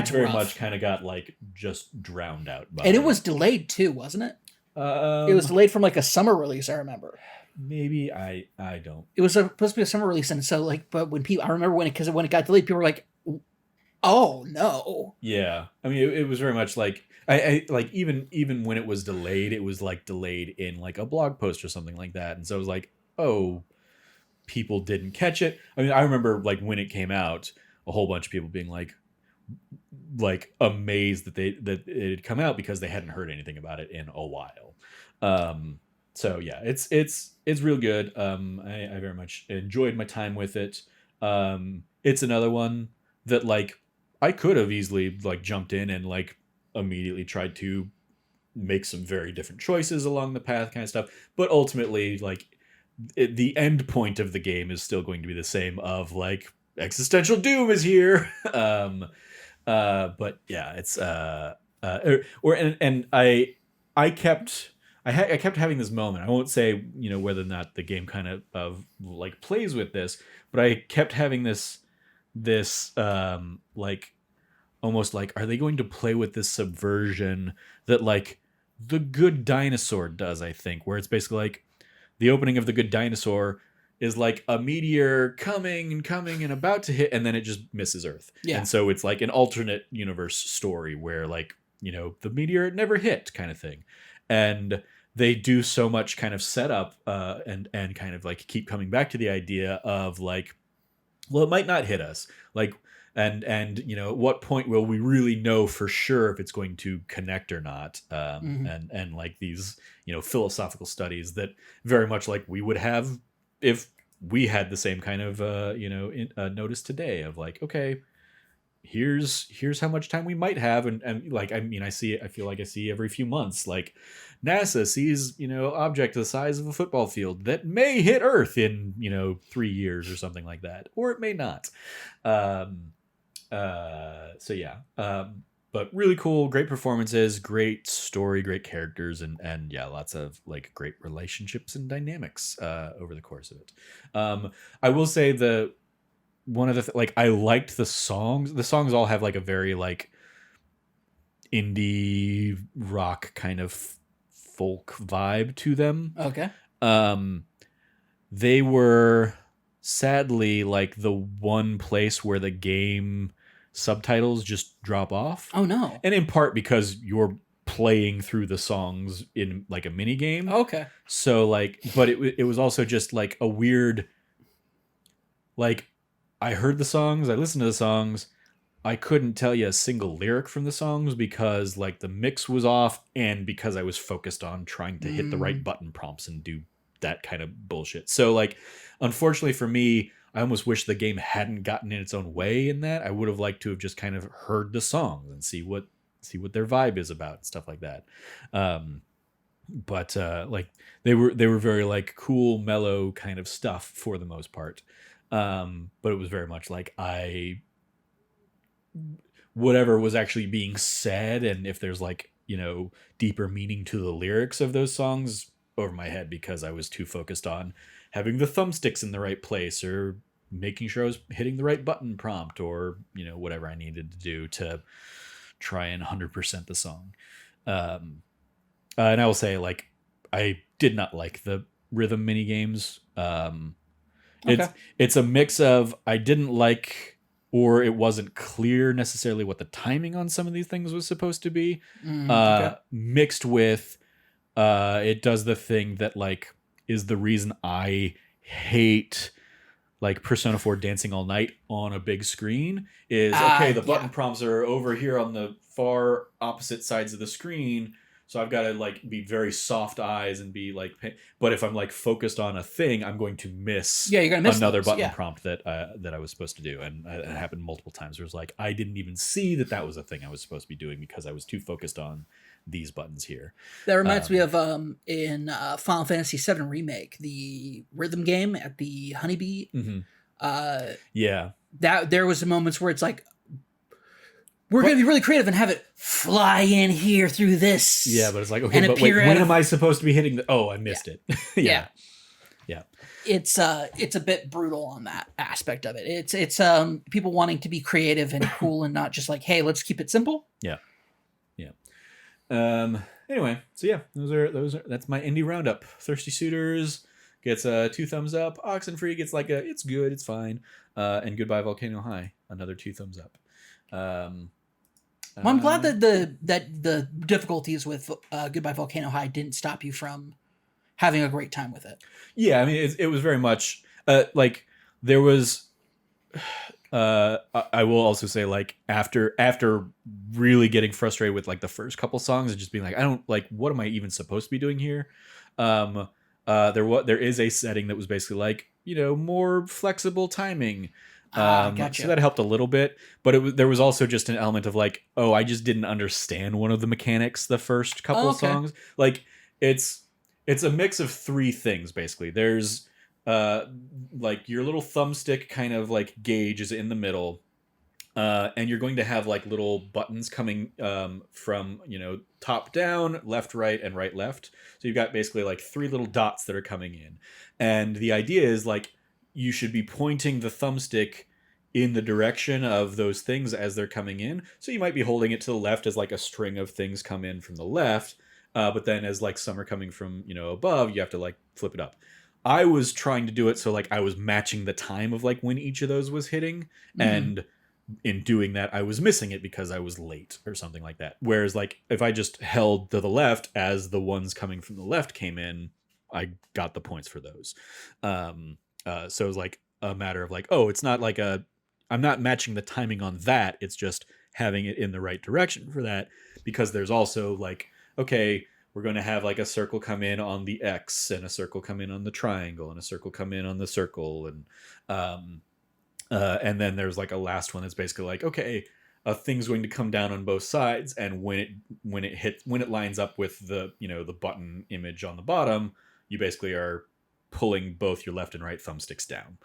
very rough. much kind of got like just drowned out by and it was delayed too, wasn't it? It was delayed from like a summer release, I remember. Maybe I don't. It was supposed to be a summer release, and so like, but when people, I remember when it got delayed, people were like, "Oh no!" Yeah, I mean, it was very much like I like even when it was delayed, it was like delayed in like a blog post or something like that, and so it was like, oh, people didn't catch it. I mean, I remember like when it came out, a whole bunch of people being like amazed that it had come out because they hadn't heard anything about it in a while. So yeah, it's real good. I very much enjoyed my time with it. It's another one that like I could have easily like jumped in and like immediately tried to make some very different choices along the path kind of stuff. But ultimately, like the end point of the game is still going to be the same of like existential doom is here. But yeah, it's I kept having this moment. I won't say, whether or not the game kind of like plays with this, but I kept having this like almost like, are they going to play with this subversion that like The Good Dinosaur does, I think, where it's basically like the opening of The Good Dinosaur is like a meteor coming and about to hit, and then it just misses Earth. Yeah. And so it's like an alternate universe story where like, the meteor never hit kind of thing. And they do so much kind of setup and kind of like keep coming back to the idea of like, well, it might not hit us. Like, and at what point will we really know for sure if it's going to connect or not? And like these, philosophical studies that very much like we would have if we had the same kind of, notice today of like, okay, here's how much time we might have, and like, I mean, I feel like I see every few months, like NASA sees, object the size of a football field that may hit Earth in 3 years or something like that, or it may not. um so yeah. But really cool, great performances, great story, great characters, and yeah, lots of like great relationships and dynamics over the course of it. I will say the one of the like, I liked the songs. The songs all have like a very like indie rock kind of folk vibe to them. Okay. Um, they were sadly like the one place where the game subtitles just drop off. Oh no. And in part because you're playing through the songs in like a mini game. Okay. So like, but it was also just like a weird, like, I heard the songs, I listened to the songs, I couldn't tell you a single lyric from the songs because like the mix was off, and because I was focused on trying to hit the right button prompts and do that kind of bullshit. So like, unfortunately for me, I almost wish the game hadn't gotten in its own way in that. I would have liked to have just kind of heard the songs and see what their vibe is about and stuff like that. But like they were very like cool, mellow kind of stuff for the most part. But it was very much like whatever was actually being said, and if there's like, deeper meaning to the lyrics of those songs, over my head, because I was too focused on having the thumbsticks in the right place, or making sure I was hitting the right button prompt, or whatever I needed to do to try and 100% the song. And I will say, like, I did not like the rhythm mini games. Okay. It's a mix of, I didn't like, or it wasn't clear necessarily what the timing on some of these things was supposed to be. Okay. Mixed with it does the thing that like is the reason I hate like Persona 4 Dancing All Night on a big screen, is okay, the button prompts are over here on the far opposite sides of the screen, so I've got to like be very soft eyes and be like, but if I'm like focused on a thing, I'm going to miss, you're gonna miss another those, button prompt that I was supposed to do. And it happened multiple times. It was like, I didn't even see that was a thing I was supposed to be doing because I was too focused on these buttons here. That reminds me of in Final Fantasy VII Remake, the rhythm game at the Honeybee. Mm-hmm. Yeah, that there was moments where it's like, we're going to be really creative and have it fly in here through this. Yeah, but it's like, okay, but wait, when am I supposed to be hitting the... Oh, I missed it. Yeah. It's a bit brutal on that aspect of it. It's people wanting to be creative and cool and not just like, hey, let's keep it simple. Yeah. Anyway, so yeah, those are that's my indie roundup. Thirsty Suitors gets 2 thumbs up. Oxenfree gets like a, it's good, it's fine. And Goodbye Volcano High, another 2 thumbs up. Well, I'm glad that the difficulties with Goodbye Volcano High didn't stop you from having a great time with it. Yeah, I mean, it was very much like there was. I will also say, like, after really getting frustrated with like the first couple songs and just being like, I don't like, what am I even supposed to be doing here? There is a setting that was basically like, more flexible timing. Gotcha. So that helped a little bit, but there was also just an element of like, oh, I just didn't understand one of the mechanics the first couple songs. Like it's a mix of 3 things basically. There's like your little thumbstick kind of like gauge is in the middle, and you're going to have like little buttons coming from top down, left right, and right left. So you've got basically like 3 little dots that are coming in, and the idea is like, you should be pointing the thumbstick in the direction of those things as they're coming in. So you might be holding it to the left as like a string of things come in from the left. But then as like some are coming from, above, you have to like flip it up. I was trying to do it so like I was matching the time of like when each of those was hitting. Mm-hmm. And in doing that, I was missing it because I was late or something like that. Whereas like if I just held to the left as the ones coming from the left came in, I got the points for those. So it was like a matter of like, oh, it's not like I'm not matching the timing on that. It's just having it in the right direction for that, because there's also like, okay, we're going to have like a circle come in on the X, and a circle come in on the triangle, and a circle come in on the circle. And then there's like a last one that's basically like, okay, a thing's going to come down on both sides, and when it lines up with the the button image on the bottom, you basically are pulling both your left and right thumbsticks down.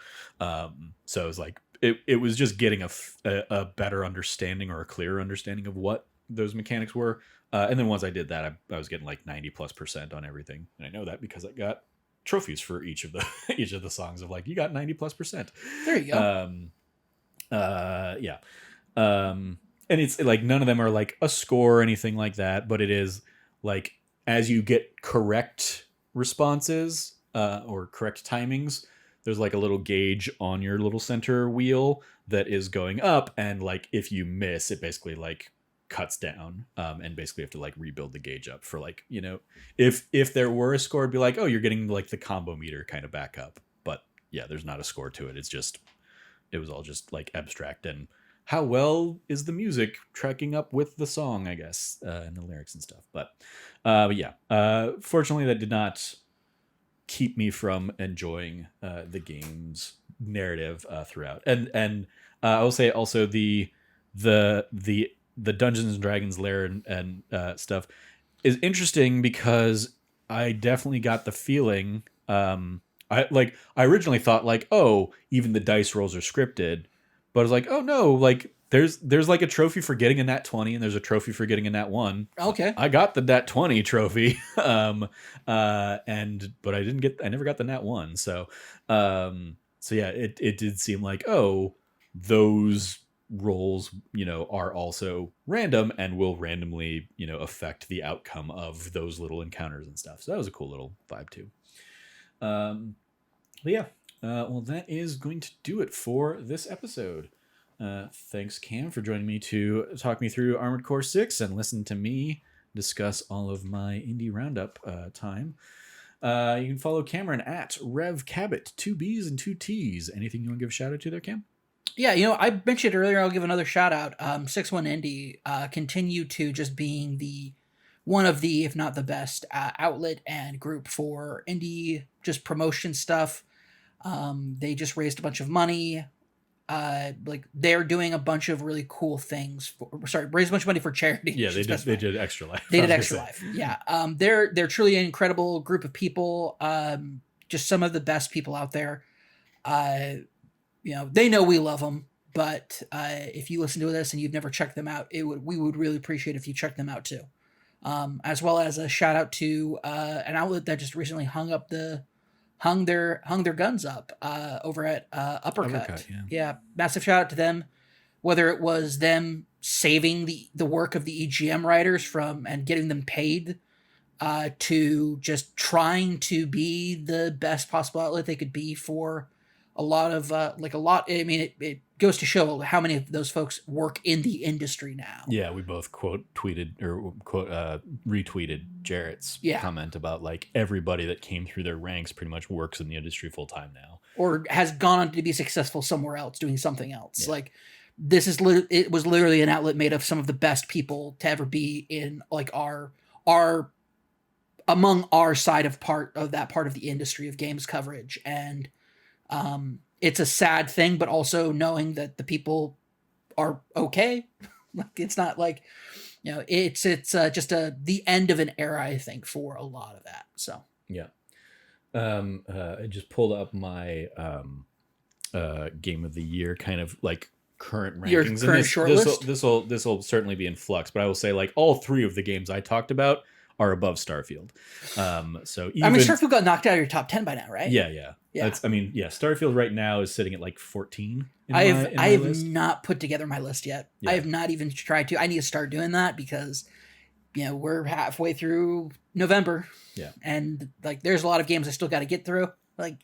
So it was like it was just getting a better understanding, or a clearer understanding of what those mechanics were. And then once I did that, I was getting like 90+% on everything, and I know that because I got trophies for each of the each of the songs of like, you got 90+%. There you go. Yeah. And it's like none of them are like a score or anything like that, but it is like as you get correct responses or correct timings, there's like a little gauge on your little center wheel that is going up, and like if you miss, it basically like cuts down, and basically have to like rebuild the gauge up for like if there were a score, it'd be like, oh, you're getting like the combo meter kind of back up, but yeah, there's not a score to it. It was all just like abstract, and how well is the music tracking up with the song, I guess, and the lyrics and stuff. But yeah, fortunately, that did not keep me from enjoying the game's narrative throughout. And I will say also the Dungeons and Dragons lair and stuff is interesting, because I definitely got the feeling. I originally thought like, oh, even the dice rolls are scripted, but I was like, oh no, like there's like a trophy for getting a nat 20, and there's a trophy for getting a nat 1. Okay. I got the nat 20 trophy, but I never got the nat 1. So yeah, it did seem like, oh, those rolls are also random and will randomly affect the outcome of those little encounters and stuff. So that was a cool little vibe too. But yeah, well, that is going to do it for this episode. Thanks, Cam, for joining me to talk me through Armored Core 6 and listen to me discuss all of my indie roundup time. You can follow Cameron at Rev Cabot, 2 B's and 2 T's. Anything you want to give a shout out to there, Cam? Yeah, I mentioned earlier, I'll give another shout out. 6-1 Indie continue to just being one of the, if not the best, outlet and group for indie just promotion stuff. They just raised a bunch of money. Like they're doing a bunch of really cool things. Raised a bunch of money for charity. Yeah, they did Extra Life. They did Extra Life. Yeah. They're truly an incredible group of people. Just some of the best people out there. They know we love them, but if you listen to this and you've never checked them out, we would really appreciate if you check them out too. As well as a shout out to an outlet that just recently hung their guns up over at Uppercut. Yeah, massive shout out to them. Whether it was them saving the work of the EGM writers and getting them paid, to just trying to be the best possible outlet they could be for a lot of I mean, it goes to show how many of those folks work in the industry now. Yeah, we both retweeted Jarrett's comment about like everybody that came through their ranks pretty much works in the industry full time now, or has gone on to be successful somewhere else doing something else. Yeah. Like it was literally an outlet made of some of the best people to ever be in like our among our side of that part of the industry of games coverage. And it's a sad thing, but also knowing that the people are okay. Like it's not like, it's just the end of an era, I think, for a lot of that. So yeah. I just pulled up my game of the year kind of like current rankings. Your current shortlist. This will certainly be in flux, but I will say like all 3 of the games I talked about are above Starfield. Starfield got knocked out of your top 10 by now, right? Yeah. Starfield right now is sitting at like 14. I have not put together my list yet. Yeah. I have not even tried to. I need to start doing that because, we're halfway through November. Yeah. And like, there's a lot of games I still got to get through. Like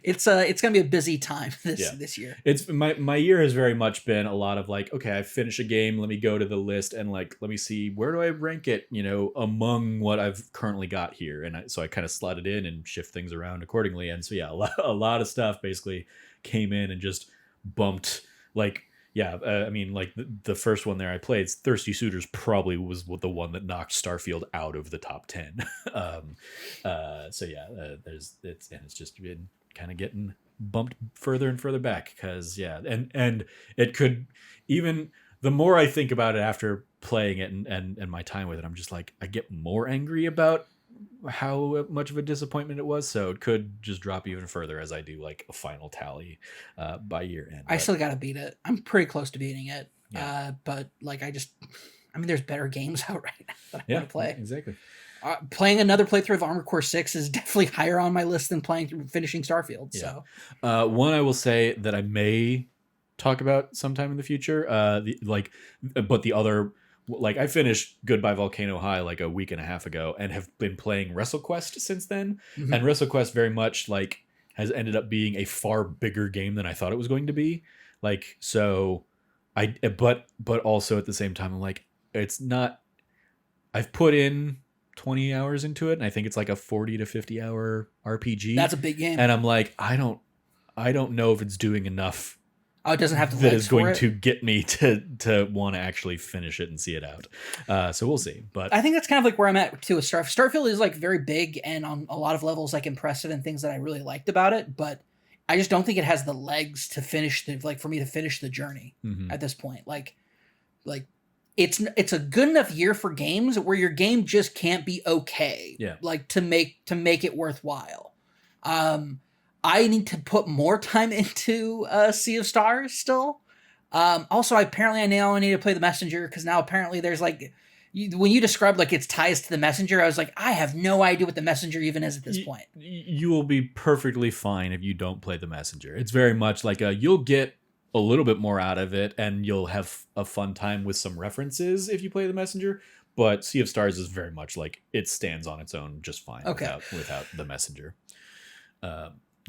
it's going to be a busy time this year. It's my year has very much been a lot of like, okay, I finish a game. Let me go to the list and like, let me see, where do I rank it, among what I've currently got here. And so I kind of slot it in and shift things around accordingly. And so, yeah, a lot of stuff basically came in and just bumped like, the first one there I played, Thirsty Suitors, probably was the one that knocked Starfield out of the top 10. It's just been kind of getting bumped further and further back because and it could even the more I think about it after playing it and my time with it, I'm just like, I get more angry about how much of a disappointment it was. So it could just drop even further as I do like a final tally by year end. I still got to beat it. I'm pretty close to beating it. Yeah. But like, I mean, there's better games out right now that I want to play. Exactly. Playing another playthrough of Armored Core 6 is definitely higher on my list than finishing Starfield. Yeah. So, one I will say that I may talk about sometime in the future. But the other, like, I finished Goodbye Volcano High like a week and a half ago and have been playing WrestleQuest since then. Mhm. And WrestleQuest very much like has ended up being a far bigger game than I thought it was going to be. Like, so but also at the same time, I'm like, it's not. I've put in 20 hours into it, and I think it's like a 40 to 50 hour RPG. that's a big game. And I'm like, I don't know if it's doing enough. Oh, it doesn't have to. That is going to get me to want to actually finish it and see it out. So we'll see. But I think that's kind of like where I'm at too with Starfield is like very big and on a lot of levels like impressive and things that I really liked about it, but I just don't think it has the legs to finish for me to finish the journey at this point. Like it's a good enough year for games where your game just can't be okay. Yeah. Like to make it worthwhile. I need to put more time into Sea of Stars still. Also, I now need to play the Messenger because now apparently there's like, when you described like its ties to the Messenger, I was like, I have no idea what the Messenger even is at this point. You will be perfectly fine if you don't play the Messenger. It's very much like you'll get a little bit more out of it and you'll have a fun time with some references if you play the Messenger. But Sea of Stars is very much like it stands on its own just fine without the Messenger.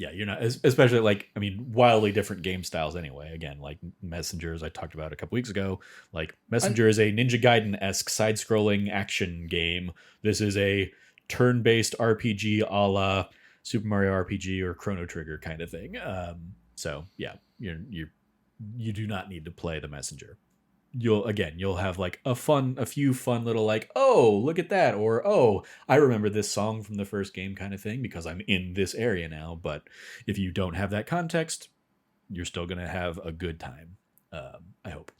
Yeah, you're not, especially like, I mean, wildly different game styles anyway. Again, like Messenger, as I talked about a couple weeks ago, like Messenger is a Ninja Gaiden-esque side-scrolling action game. This is a turn-based RPG a la Super Mario RPG or Chrono Trigger kind of thing. So yeah, you do not need to play the Messenger. You'll have like a few fun little like, oh, look at that, or oh, I remember this song from the first game kind of thing because I'm in this area now. But if you don't have that context, you're still gonna have a good time. I hope.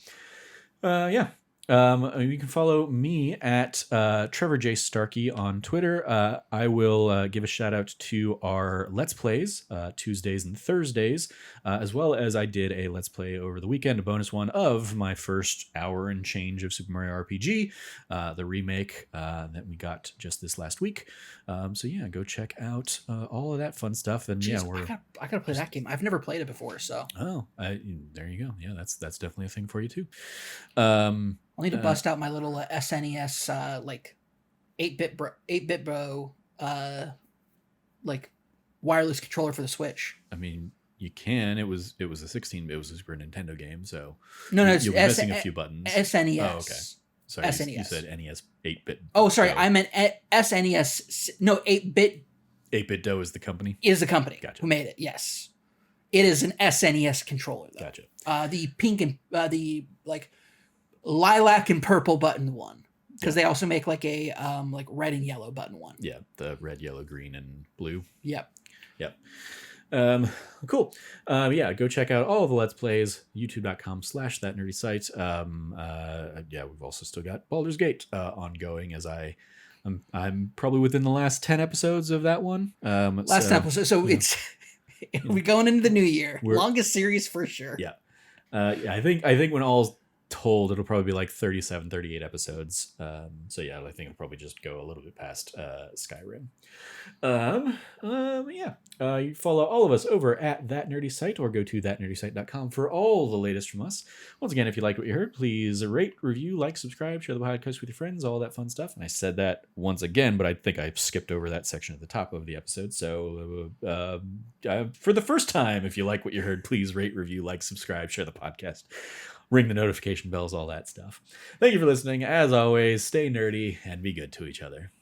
Yeah. You can follow me at Trevor J. Starkey on Twitter. I will give a shout out to our Let's Plays Tuesdays and Thursdays, as well as I did a Let's Play over the weekend, a bonus one of my first hour and change of Super Mario RPG, the remake that we got just this last week. So yeah, go check out all of that fun stuff. And Jeez, yeah, I gotta play that game. I've never played it before, so. Oh, there you go. Yeah, that's definitely a thing for you too. I'll need to bust out my little SNES like 8-bit bro like wireless controller for the Switch. I mean, you can. It was a 16. It was a Super Nintendo game, so no, you'll be missing a few buttons. SNES. Oh, okay. Sorry, SNES. You said NES 8-bit. Oh, sorry, I meant SNES. No, 8-bit. 8-bit Dough is the company. Is the company Gotcha. who made it? Yes, it is an SNES controller though. Gotcha. The pink and the like lilac and purple button one, because they also make like a like red and yellow button one. Yeah, the red, yellow, green, and blue. Yep. Cool. Yeah, go check out all the Let's Plays, youtube.com/thatnerdysite. Yeah, we've also still got Baldur's Gate ongoing as I'm probably within the last 10 episodes of that one. Last episode. So it's we're going into the new year. Longest series for sure. Yeah. Yeah, I think when all's told, it'll probably be like 37, 38 episodes. So yeah, I think it'll probably just go a little bit past Skyrim. Yeah. You follow all of us over at That Nerdy Site or go to thatnerdysite.com for all the latest from us. Once again, if you liked what you heard, please rate, review, like, subscribe, share the podcast with your friends, all that fun stuff. And I said that once again, but I think I skipped over that section at the top of the episode. So for the first time, if you like what you heard, please rate, review, like, subscribe, share the podcast, ring the notification bells, all that stuff. Thank you for listening. As always, stay nerdy and be good to each other.